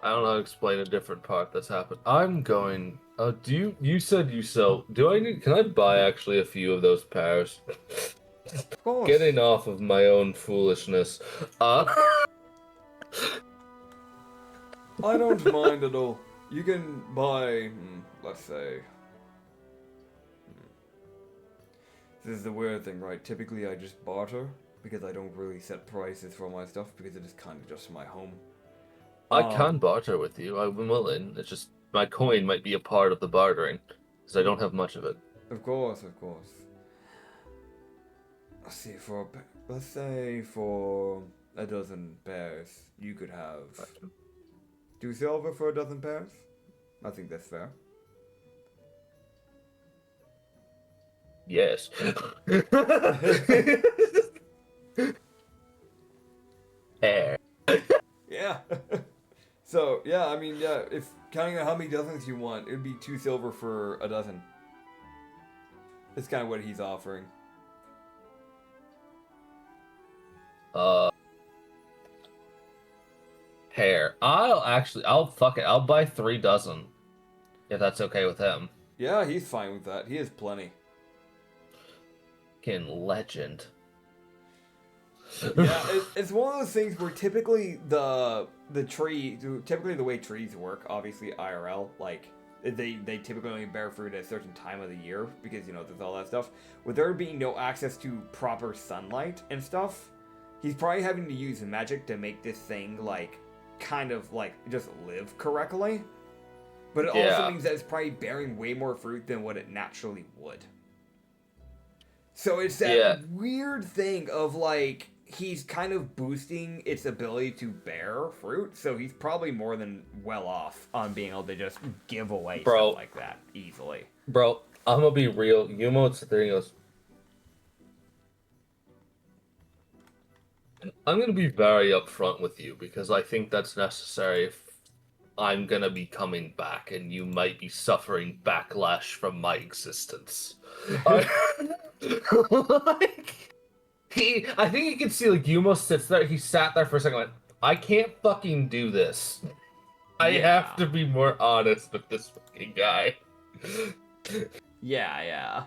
I don't know how to explain a different part that's happened. I'm going. You said you sell. Can I buy actually a few of those pears? Of course. Getting off of my own foolishness. Uh, I don't mind at all. You can buy, let's say. This is the weird thing, right? Typically I just barter, because I don't really set prices for my stuff, because it is kind of just my home. I can barter with you. I'm willing. It's just my coin might be a part of the bartering, because I don't have much of it. Of course, of course. Let's see, let's say for a dozen pears, you could have 2 silver for a dozen pears. I think that's fair. Yes. Hair. Yeah. So, yeah, I mean, yeah, if counting out how many dozens you want, it would be 2 silver for a dozen. It's kind of what he's offering. Hair. I'll fuck it. I'll buy 3 dozen. If that's okay with him. Yeah, he's fine with that. He has plenty. Legend. Yeah, it's one of those things where typically the way trees work, obviously IRL, like they typically only bear fruit at a certain time of the year because there's all that stuff. With there being no access to proper sunlight and stuff, he's probably having to use magic to make this thing like kind of like just live correctly. But it also means that it's probably bearing way more fruit than what it naturally would. So it's that weird thing of like he's kind of boosting its ability to bear fruit, so he's probably more than well off on being able to just give away stuff like that easily. Bro, I'm gonna be real. Yumo sits there and goes, I'm gonna be very upfront with you because I think that's necessary if I'm gonna be coming back and you might be suffering backlash from my existence. I think you can see like Yumo sits there. He sat there for a second, like, I can't fucking do this. I have to be more honest with this fucking guy. Yeah.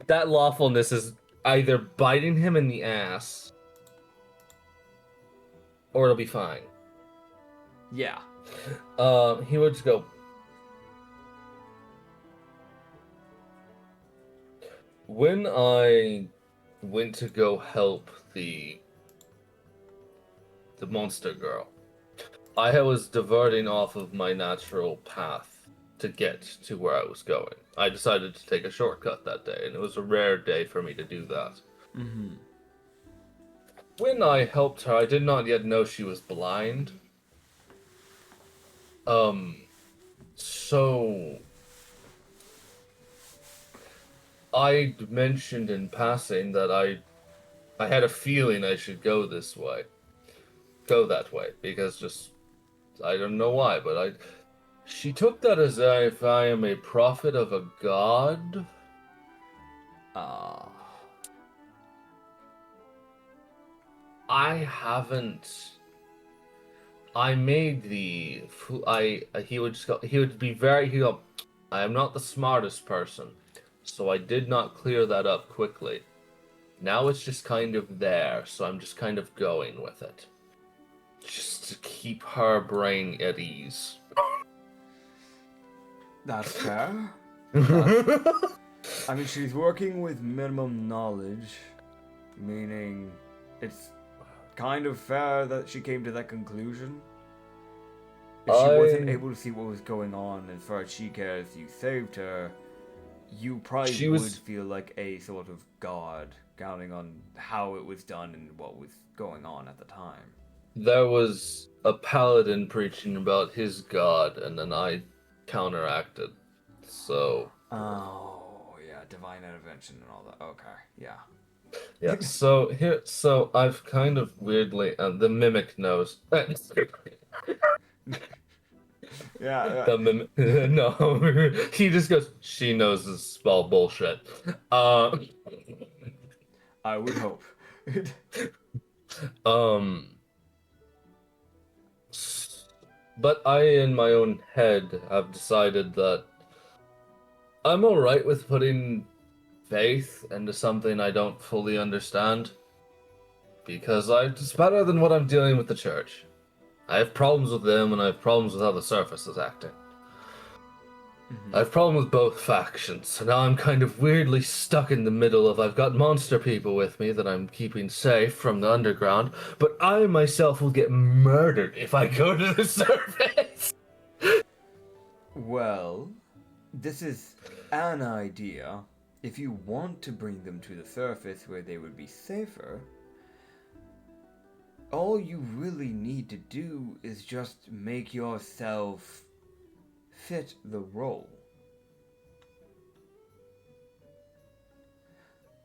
That lawfulness is either biting him in the ass, or it'll be fine. Yeah. He would just go. When I went to go help the monster girl, I was diverting off of my natural path to get to where I was going. I decided to take a shortcut that day, and it was a rare day for me to do that. Mm-hmm. When I helped her, I did not yet know she was blind. So I mentioned in passing that I had a feeling I should go that way, because just, I don't know why, but she took that as if I am a prophet of a god. I haven't. I made he would just go, he'd go, I am not the smartest person, so I did not clear that up quickly. Now it's just kind of there, so I'm just kind of going with it. Just to keep her brain at ease. That's fair. I mean, she's working with minimum knowledge, meaning it's kind of fair that she came to that conclusion. If she wasn't able to see what was going on, as far as she cares, you saved her, you probably would feel like a sort of god, counting on how it was done and what was going on at the time. There was a paladin preaching about his god, and then I counteracted. So. Oh, yeah, divine intervention and all that. Okay, yeah. Yeah. So I've kind of weirdly the mimic knows. Yeah, The mimic. No, he just goes. She knows this spell bullshit. Uh, I would hope. um. But I, in my own head, have decided that I'm alright with putting faith into something I don't fully understand. Because it's better than what I'm dealing with the church. I have problems with them, and I have problems with how the surface is acting. I have problems with both factions, so now I'm kind of weirdly stuck in the middle of I've got monster people with me that I'm keeping safe from the underground, but I myself will get murdered if I go to the surface. Well, this is an idea. If you want to bring them to the surface where they would be safer, all you really need to do is just make yourself fit the role.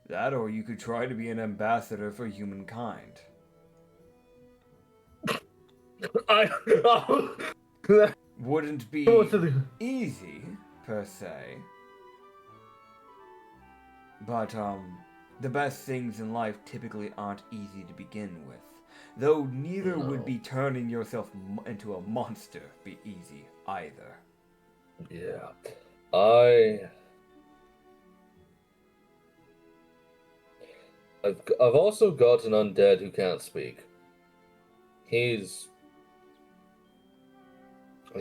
That, or you could try to be an ambassador for humankind. Wouldn't be easy, per se. But, the best things in life typically aren't easy to begin with. Though neither would be turning yourself into a monster be easy either. Yeah. I've also got an undead who can't speak. I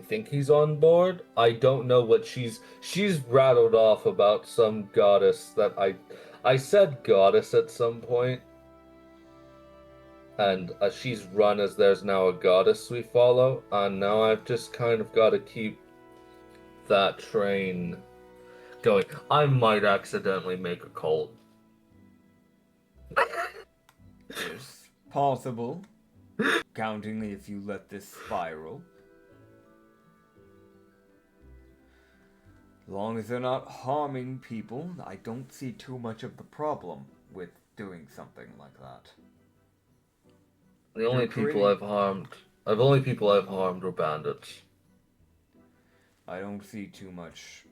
think he's on board. I don't know what she's rattled off about some goddess that I said goddess at some point. And she's run as there's now a goddess we follow, and now I've just kind of got to keep that train going. I might accidentally make a cult. It's possible, counting if you let this spiral. As long as they're not harming people, I don't see too much of the problem with doing something like that. The only people I've harmed were bandits. I don't see too much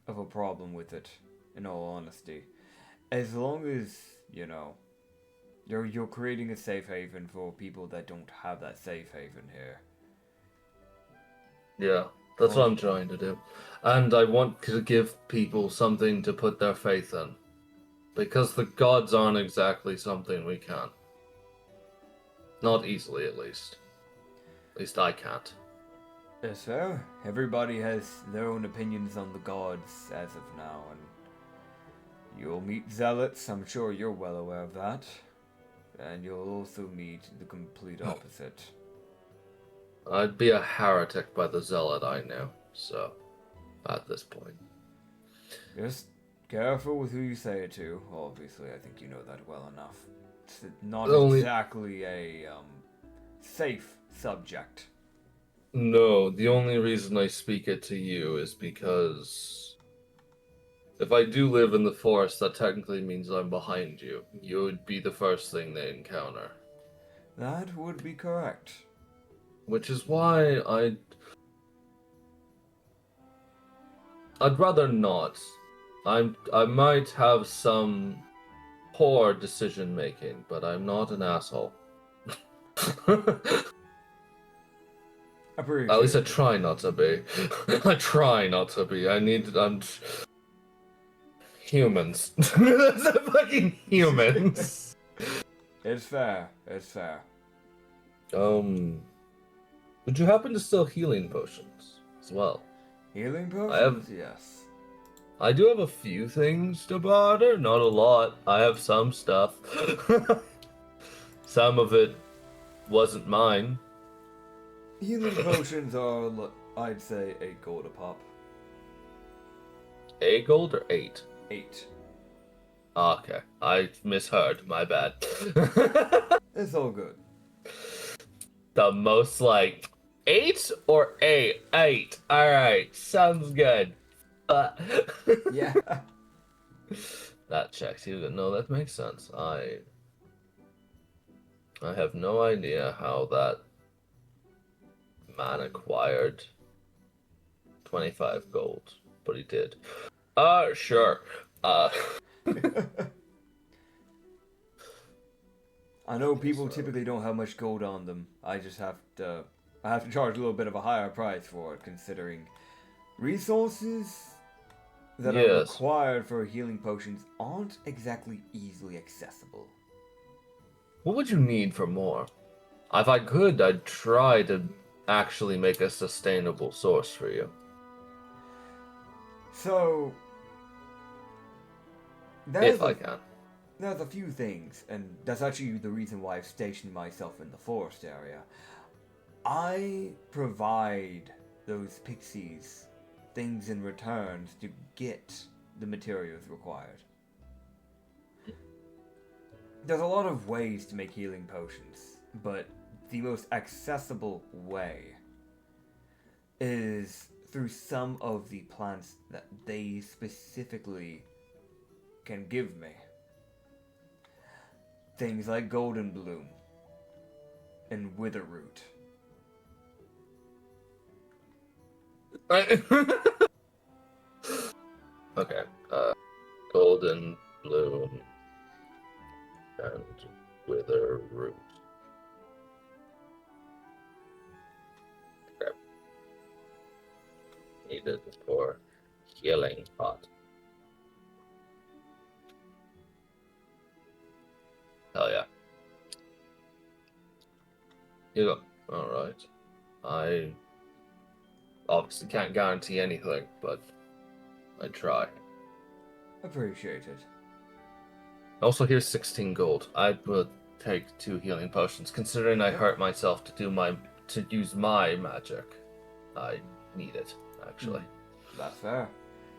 of a problem with it, in all honesty. As long as, you're creating a safe haven for people that don't have that safe haven here. Yeah, that's what I'm trying to do. And I want to give people something to put their faith in. Because the gods aren't exactly something we can. Not easily, at least. At least I can't. Yes, sir. Everybody has their own opinions on the gods as of now, and you'll meet zealots, I'm sure you're well aware of that. And you'll also meet the complete opposite. I'd be a heretic by the zealot I know, so, at this point. Just careful with who you say it to. Obviously, I think you know that well enough. It's not exactly a, safe subject. No, the only reason I speak it to you is because if I do live in the forest, that technically means I'm behind you. You would be the first thing they encounter. That would be correct. Which is why I'd rather not. I might have some poor decision making, but I'm not an asshole. At least I try not to be. I try not to be. I'm humans. That's fucking humans. It's fair. It's fair. Would you happen to sell healing potions as well? Healing potions? Yes. I do have a few things to barter, not a lot. I have some stuff. Some of it wasn't mine. Healing potions are, I'd say, 8 gold a pop. 8 gold or 8? 8. Okay, I misheard. My bad. It's all good. The most, 8 or 8? 8. Alright, sounds good. Yeah. That checks. You no, that makes sense. I have no idea how that man acquired 25 gold, but he did. Sure. Uh, I know people typically don't have much gold on them. I have to charge a little bit of a higher price for it, considering resources that are required for healing potions aren't exactly easily accessible. What would you need for more? If I could, I'd try to actually make a sustainable source for you. So, If I can. There's a few things, and that's actually the reason why I've stationed myself in the forest area. I provide those pixies things in return to get the materials required. There's a lot of ways to make healing potions, but the most accessible way is through some of the plants that they specifically can give me. Things like golden bloom and wither root. Okay. Golden bloom and wither root. Okay. Needed for healing pot. Hell yeah. You go. Alright. I obviously can't guarantee anything, but I try. Appreciate it. Also, here's 16 gold. I would take 2 healing potions. Considering I hurt myself to use my magic, I need it, actually. That's fair.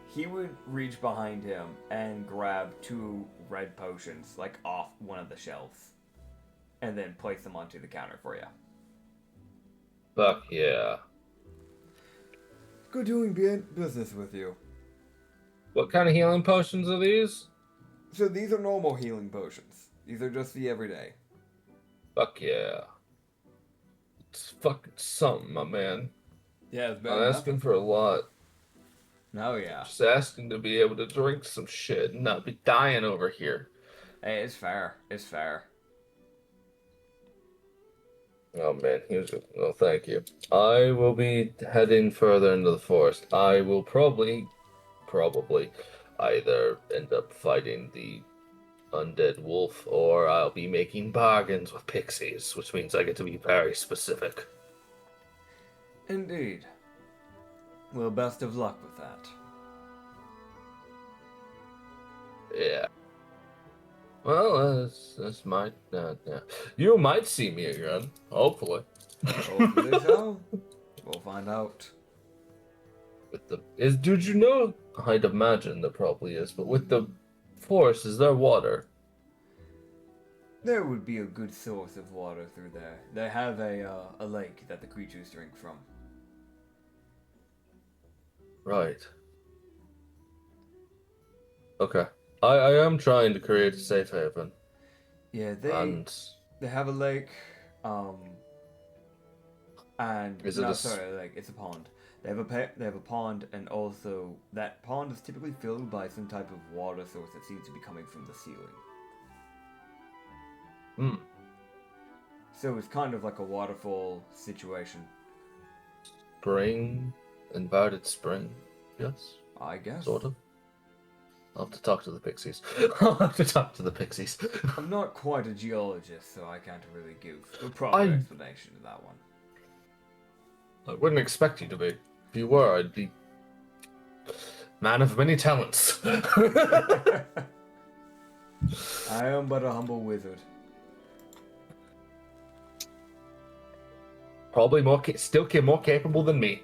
He would reach behind him and grab 2 red potions, like off one of the shelves, and then place them onto the counter for you. Fuck yeah. Good doing business with you. What kind of healing potions are these? So these are normal healing potions. These are just the everyday. Fuck yeah. It's fucking something, my man. Yeah, it's better I'm than asking nothing. for a lot. Oh yeah. Just asking to be able to drink some shit and not be dying over here. Hey, it's fair. It's fair. Oh man, well, thank you. I will be heading further into the forest. I will probably either end up fighting the undead wolf or I'll be making bargains with pixies, which means I get to be very specific. Indeed. Well, best of luck with that. Yeah. Well, this might yeah. You might see me again, hopefully. Hopefully so. We'll find out. Did you know? I'd imagine there probably is, but with the forest, is there water? There would be a good source of water through there. They have a lake that the creatures drink from. Right. Okay. I am trying to create a safe haven. Yeah, they have a lake, and Is it it's a pond. They have a pond, and also that pond is typically filled by some type of water source that seems to be coming from the ceiling. Hmm. So it's kind of like a waterfall situation. Spring, inverted spring. Yes. I guess. Sort of. I'll have to talk to the pixies. I'll have to talk to the pixies. I'm not quite a geologist, so I can't really give a proper explanation to that one. I wouldn't expect you to be. If you were, I'd be man of many talents. I am but a humble wizard. Probably still more capable than me.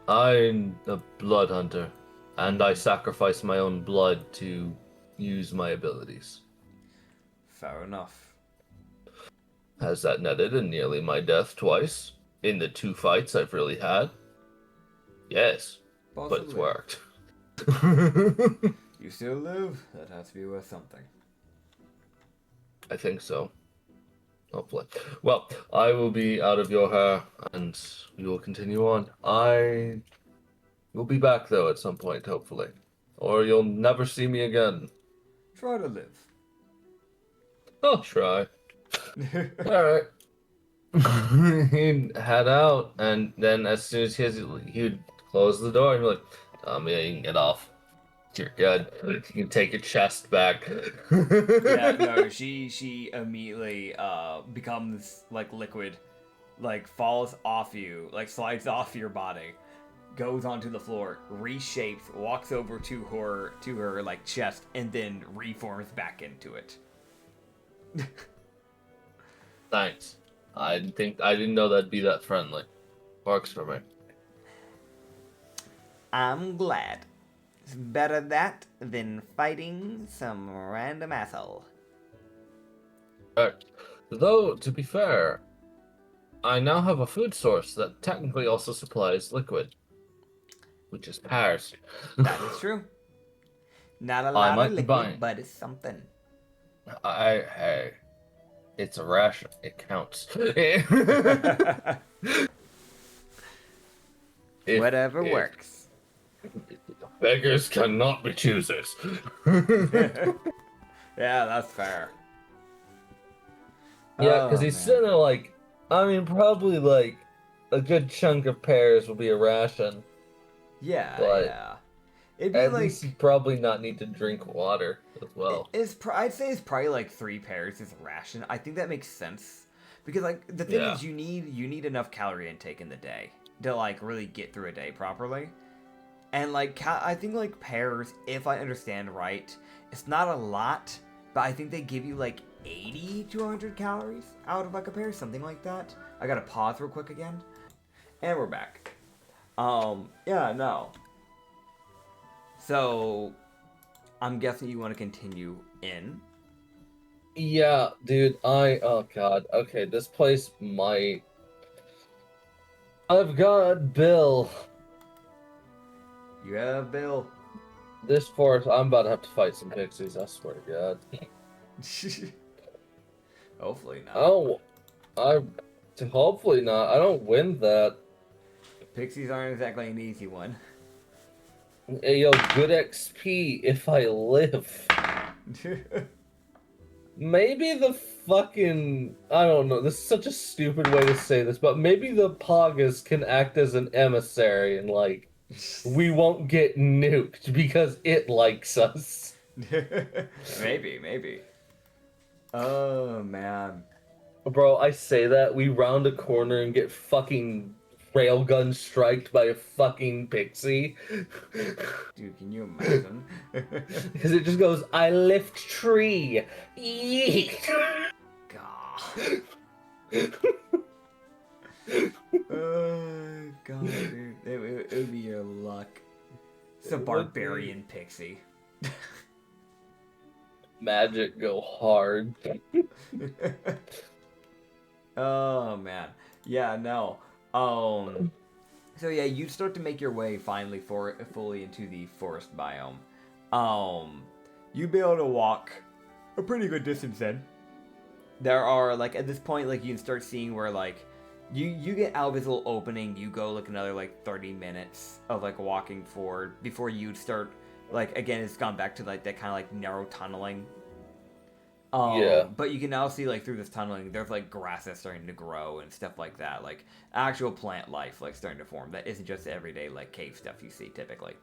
I'm a blood hunter, and I sacrifice my own blood to use my abilities. Fair enough. has that netted in nearly my death twice in the 2 fights I've really had? Yes, but it's Possibly. worked. You still live? That has to be worth something. I think so. Hopefully. Well, I will be out of your hair, and we will continue on. I will be back, though, at some point, hopefully. Or you'll never see me again. Try to live. I'll try. Alright. He'd head out, and then as soon as he'd close the door, and be like, yeah, you can get off. You're good. You can take your chest back. Yeah, no, she immediately becomes like liquid, like falls off you, like slides off your body, goes onto the floor, reshapes, walks over to her like chest, and then reforms back into it. Thanks. I didn't know that'd be that friendly. Works for me. I'm glad. It's better that than fighting some random asshole. Right. Though, to be fair, I now have a food source that technically also supplies liquid, which is pears. That is true. Not a I lot might of be liquid, buying. but it's something. Hey, it's a ration. It counts. Whatever works. Beggars cannot be choosers. Yeah, that's fair. Yeah, because he's man. sitting there like, I mean, probably like a good chunk of pears will be a ration. Yeah, But yeah. It'd be at like least you probably not need to drink water as well. I'd say it's probably like 3 pears is a ration. I think that makes sense because like the thing is you need enough calorie intake in the day to like really get through a day properly. And like I think like pears, if I understand right, it's not a lot, but I think they give you like 80 to 100 calories out of like a pear, something like that. I gotta pause real quick again, and we're back. Yeah, no. So, I'm guessing you want to continue in. Yeah, dude, oh god, okay, this place might... I've got Bill. You have Bill. This forest, I'm about to have to fight some pixies, I swear to god. Hopefully not. Oh, hopefully not. I don't win that. Pixies aren't exactly an easy one. Hey, yo, good XP if I live. Maybe the fucking... I don't know, this is such a stupid way to say this, but maybe the Pogus can act as an emissary and, like, we won't get nuked because it likes us. Maybe. Oh, man. Bro, I say that, we round a corner and get fucking railgun striked by a fucking pixie. Dude, can you imagine? Because it just goes, I lift tree. Yeet. God. Oh, God, dude. It would be your luck. It's a barbarian pixie. Magic go hard. Oh, man. Yeah, no. So yeah, you start to make your way finally fully into the forest biome. You'd be able to walk a pretty good distance then. There are, like, at this point, like, you can start seeing where, like, you get out of this little opening, you go, like, another, like, 30 minutes of, like, walking forward before you'd start, like, again, it's gone back to, like, that kind of, like, narrow tunneling. Yeah. But you can now see, like, through this tunneling, there's, like, grass that's starting to grow and stuff like that. Like, actual plant life, like, starting to form. That isn't just the everyday, like, cave stuff you see, typically.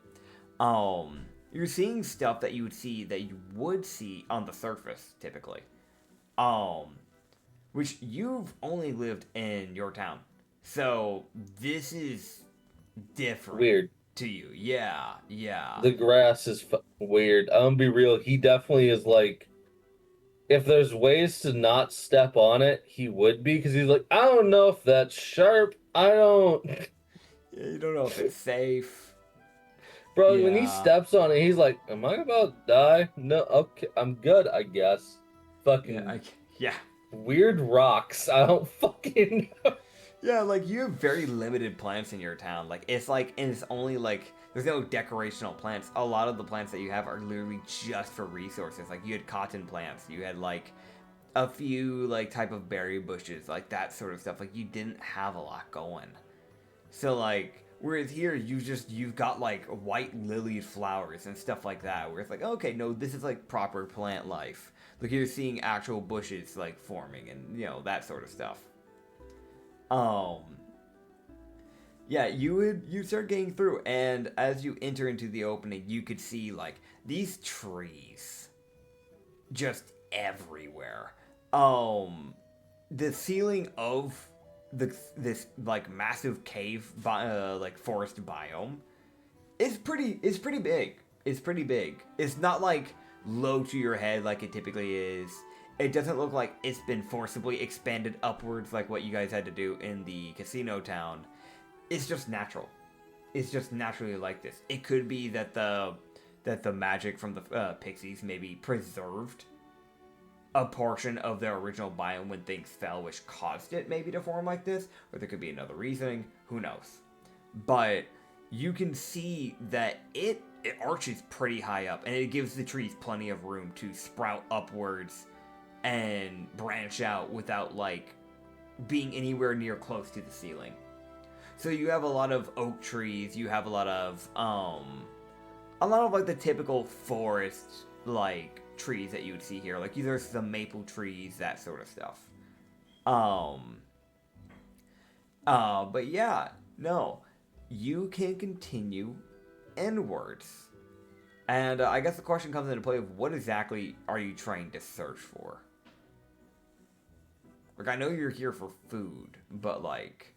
You're seeing stuff that you would see on the surface, typically. Which you've only lived in your town. So, this is different. Weird. To you. Yeah. The grass is weird. I'm gonna be real, he definitely is, like... If there's ways to not step on it, he would be, because he's like, I don't know if that's sharp. I don't... Yeah, you don't know if it's safe. Bro, when he steps on it, he's like, am I about to die? No, okay, I'm good, I guess. Fucking... Yeah. weird rocks. I don't fucking know. Yeah, like you have very limited plants in your town. And it's only like there's no decorational plants. A lot of the plants that you have are literally just for resources. Like you had cotton plants, you had like a few like type of berry bushes, like that sort of stuff. Like you didn't have a lot going. So like whereas here you've got like white lily flowers and stuff like that, where it's like, okay, no, this is like proper plant life. Like you're seeing actual bushes like forming and that sort of stuff. Um yeah, you start getting through, and as you enter into the opening, you could see like these trees just everywhere. The ceiling of this like massive cave like forest biome is pretty big. It's pretty big. It's not like low to your head like it typically is. It doesn't look like it's been forcibly expanded upwards like what you guys had to do in the casino town. It's just natural. It's just naturally like this. It could be that the magic from the pixies maybe preserved a portion of their original biome when things fell, which caused it maybe to form like this, or there could be another reasoning. Who knows? But you can see that it arches pretty high up, and it gives the trees plenty of room to sprout upwards and branch out without like being anywhere near close to the ceiling. So you have a lot of oak trees, you have a lot of like the typical forest like trees that you would see here. Like there's some maple trees, that sort of stuff. But yeah, no. You can continue inwards. And I guess the question comes into play of what exactly are you trying to search for? Like, I know you're here for food, but like,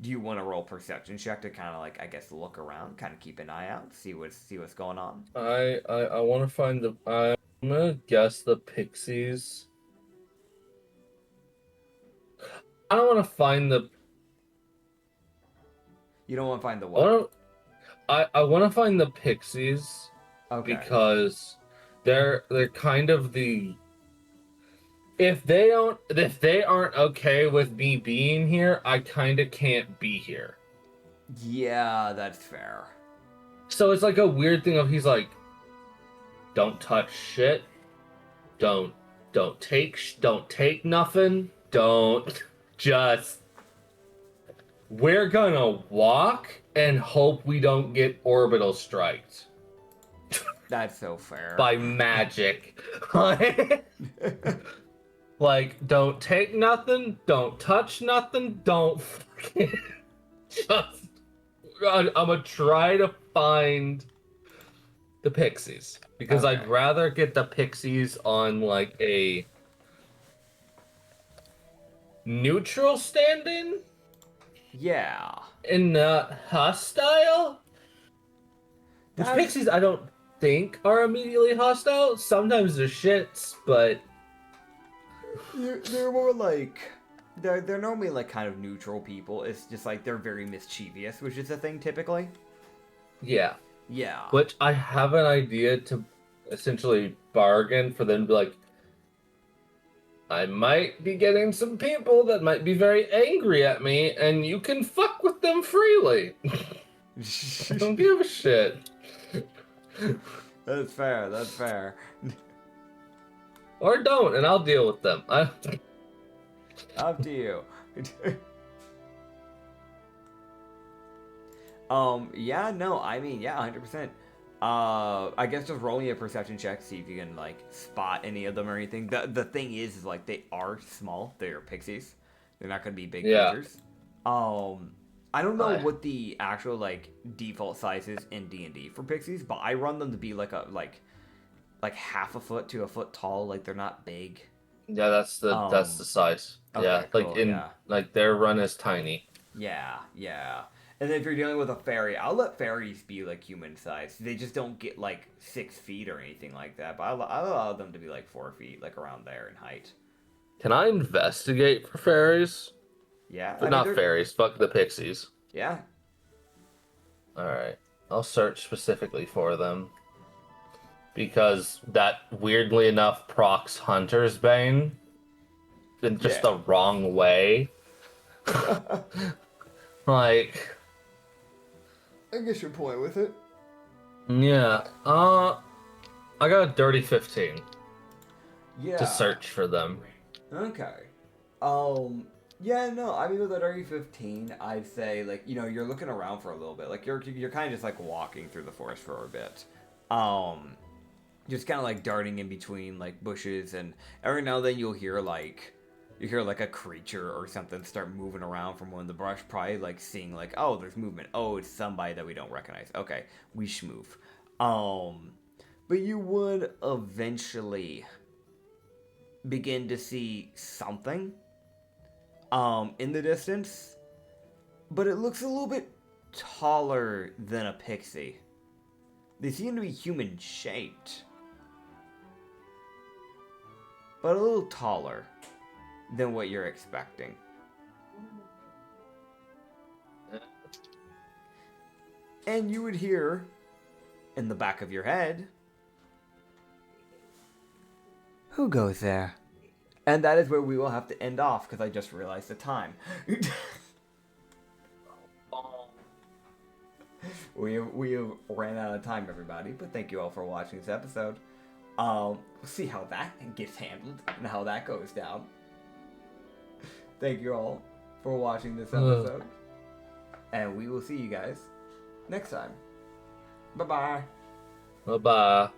do you want to roll perception check to kind of like, I guess, look around, kind of keep an eye out, see what's going on? I want to find the. I'm gonna guess the pixies. I don't want to find the. You don't want to find the I what? want to. I want to find the pixies. Okay. Because they're kind of the. If they aren't okay with me being here, I kind of can't be here. Yeah, that's fair. So it's like a weird thing of he's like, don't touch shit, don't take nothing, don't just. We're gonna walk and hope we don't get orbital striked That's so fair. by magic. Like, don't take nothing, don't touch nothing, don't fucking just. I'm gonna try to find the pixies because Okay. I'd rather get the pixies on like a neutral standing Yeah. and not hostile. Which That's- pixies I don't think are immediately hostile. Sometimes they're shits, but They're more like they're normally like kind of neutral people. It's just like they're very mischievous, which is a thing typically. yeah. Yeah. Which I have an idea to essentially bargain for them to be like, I might be getting some people that might be very angry at me, and you can fuck with them freely. I don't give a shit. That's fair. That's fair. Or don't, and I'll deal with them. Up to you. Yeah, no, I mean, yeah, 100%. I guess just rolling a perception check, see if you can, like, spot any of them or anything. The thing is, like, they are small. They're pixies. They're not gonna be big creatures. I don't know what the actual, like, default size is in D&D for pixies, but I run them to be, like, like half a foot to a foot tall. Like, they're not big. Yeah, that's the size. Okay, yeah, cool, like their run is tiny. Yeah. And then if you're dealing with a fairy, I'll let fairies be like human size. They just don't get like 6 feet or anything like that. But I'll allow them to be like 4 feet, like around there in height. Can I investigate for fairies? Yeah, But not fairies. Fuck the pixies. Yeah. All right, I'll search specifically for them because that weirdly enough procs Hunter's Bane in just the wrong way. Like, I guess your point with it. yeah. I got a dirty 15 Yeah. to search for them. Okay. Yeah, no, I mean with that RE15, I'd say like, you know, you're looking around for a little bit. Like you're kind of just like walking through the forest for a bit. Just kind of like darting in between like bushes, and every now and then you'll hear like a creature or something start moving around from one of the brush, probably like seeing like, oh, there's movement. Oh, it's somebody that we don't recognize. Okay, we schmoof. But you would eventually begin to see something in the distance, but it looks a little bit taller than a pixie. They seem to be human shaped, but a little taller than what you're expecting. And you would hear in the back of your head, "Who goes there?" And that is where we will have to end off, because I just realized the time. We have ran out of time, everybody, but thank you all for watching this episode. We'll see how that gets handled and how that goes down. Thank you all for watching this episode. And we will see you guys next time. Bye-bye. Bye-bye.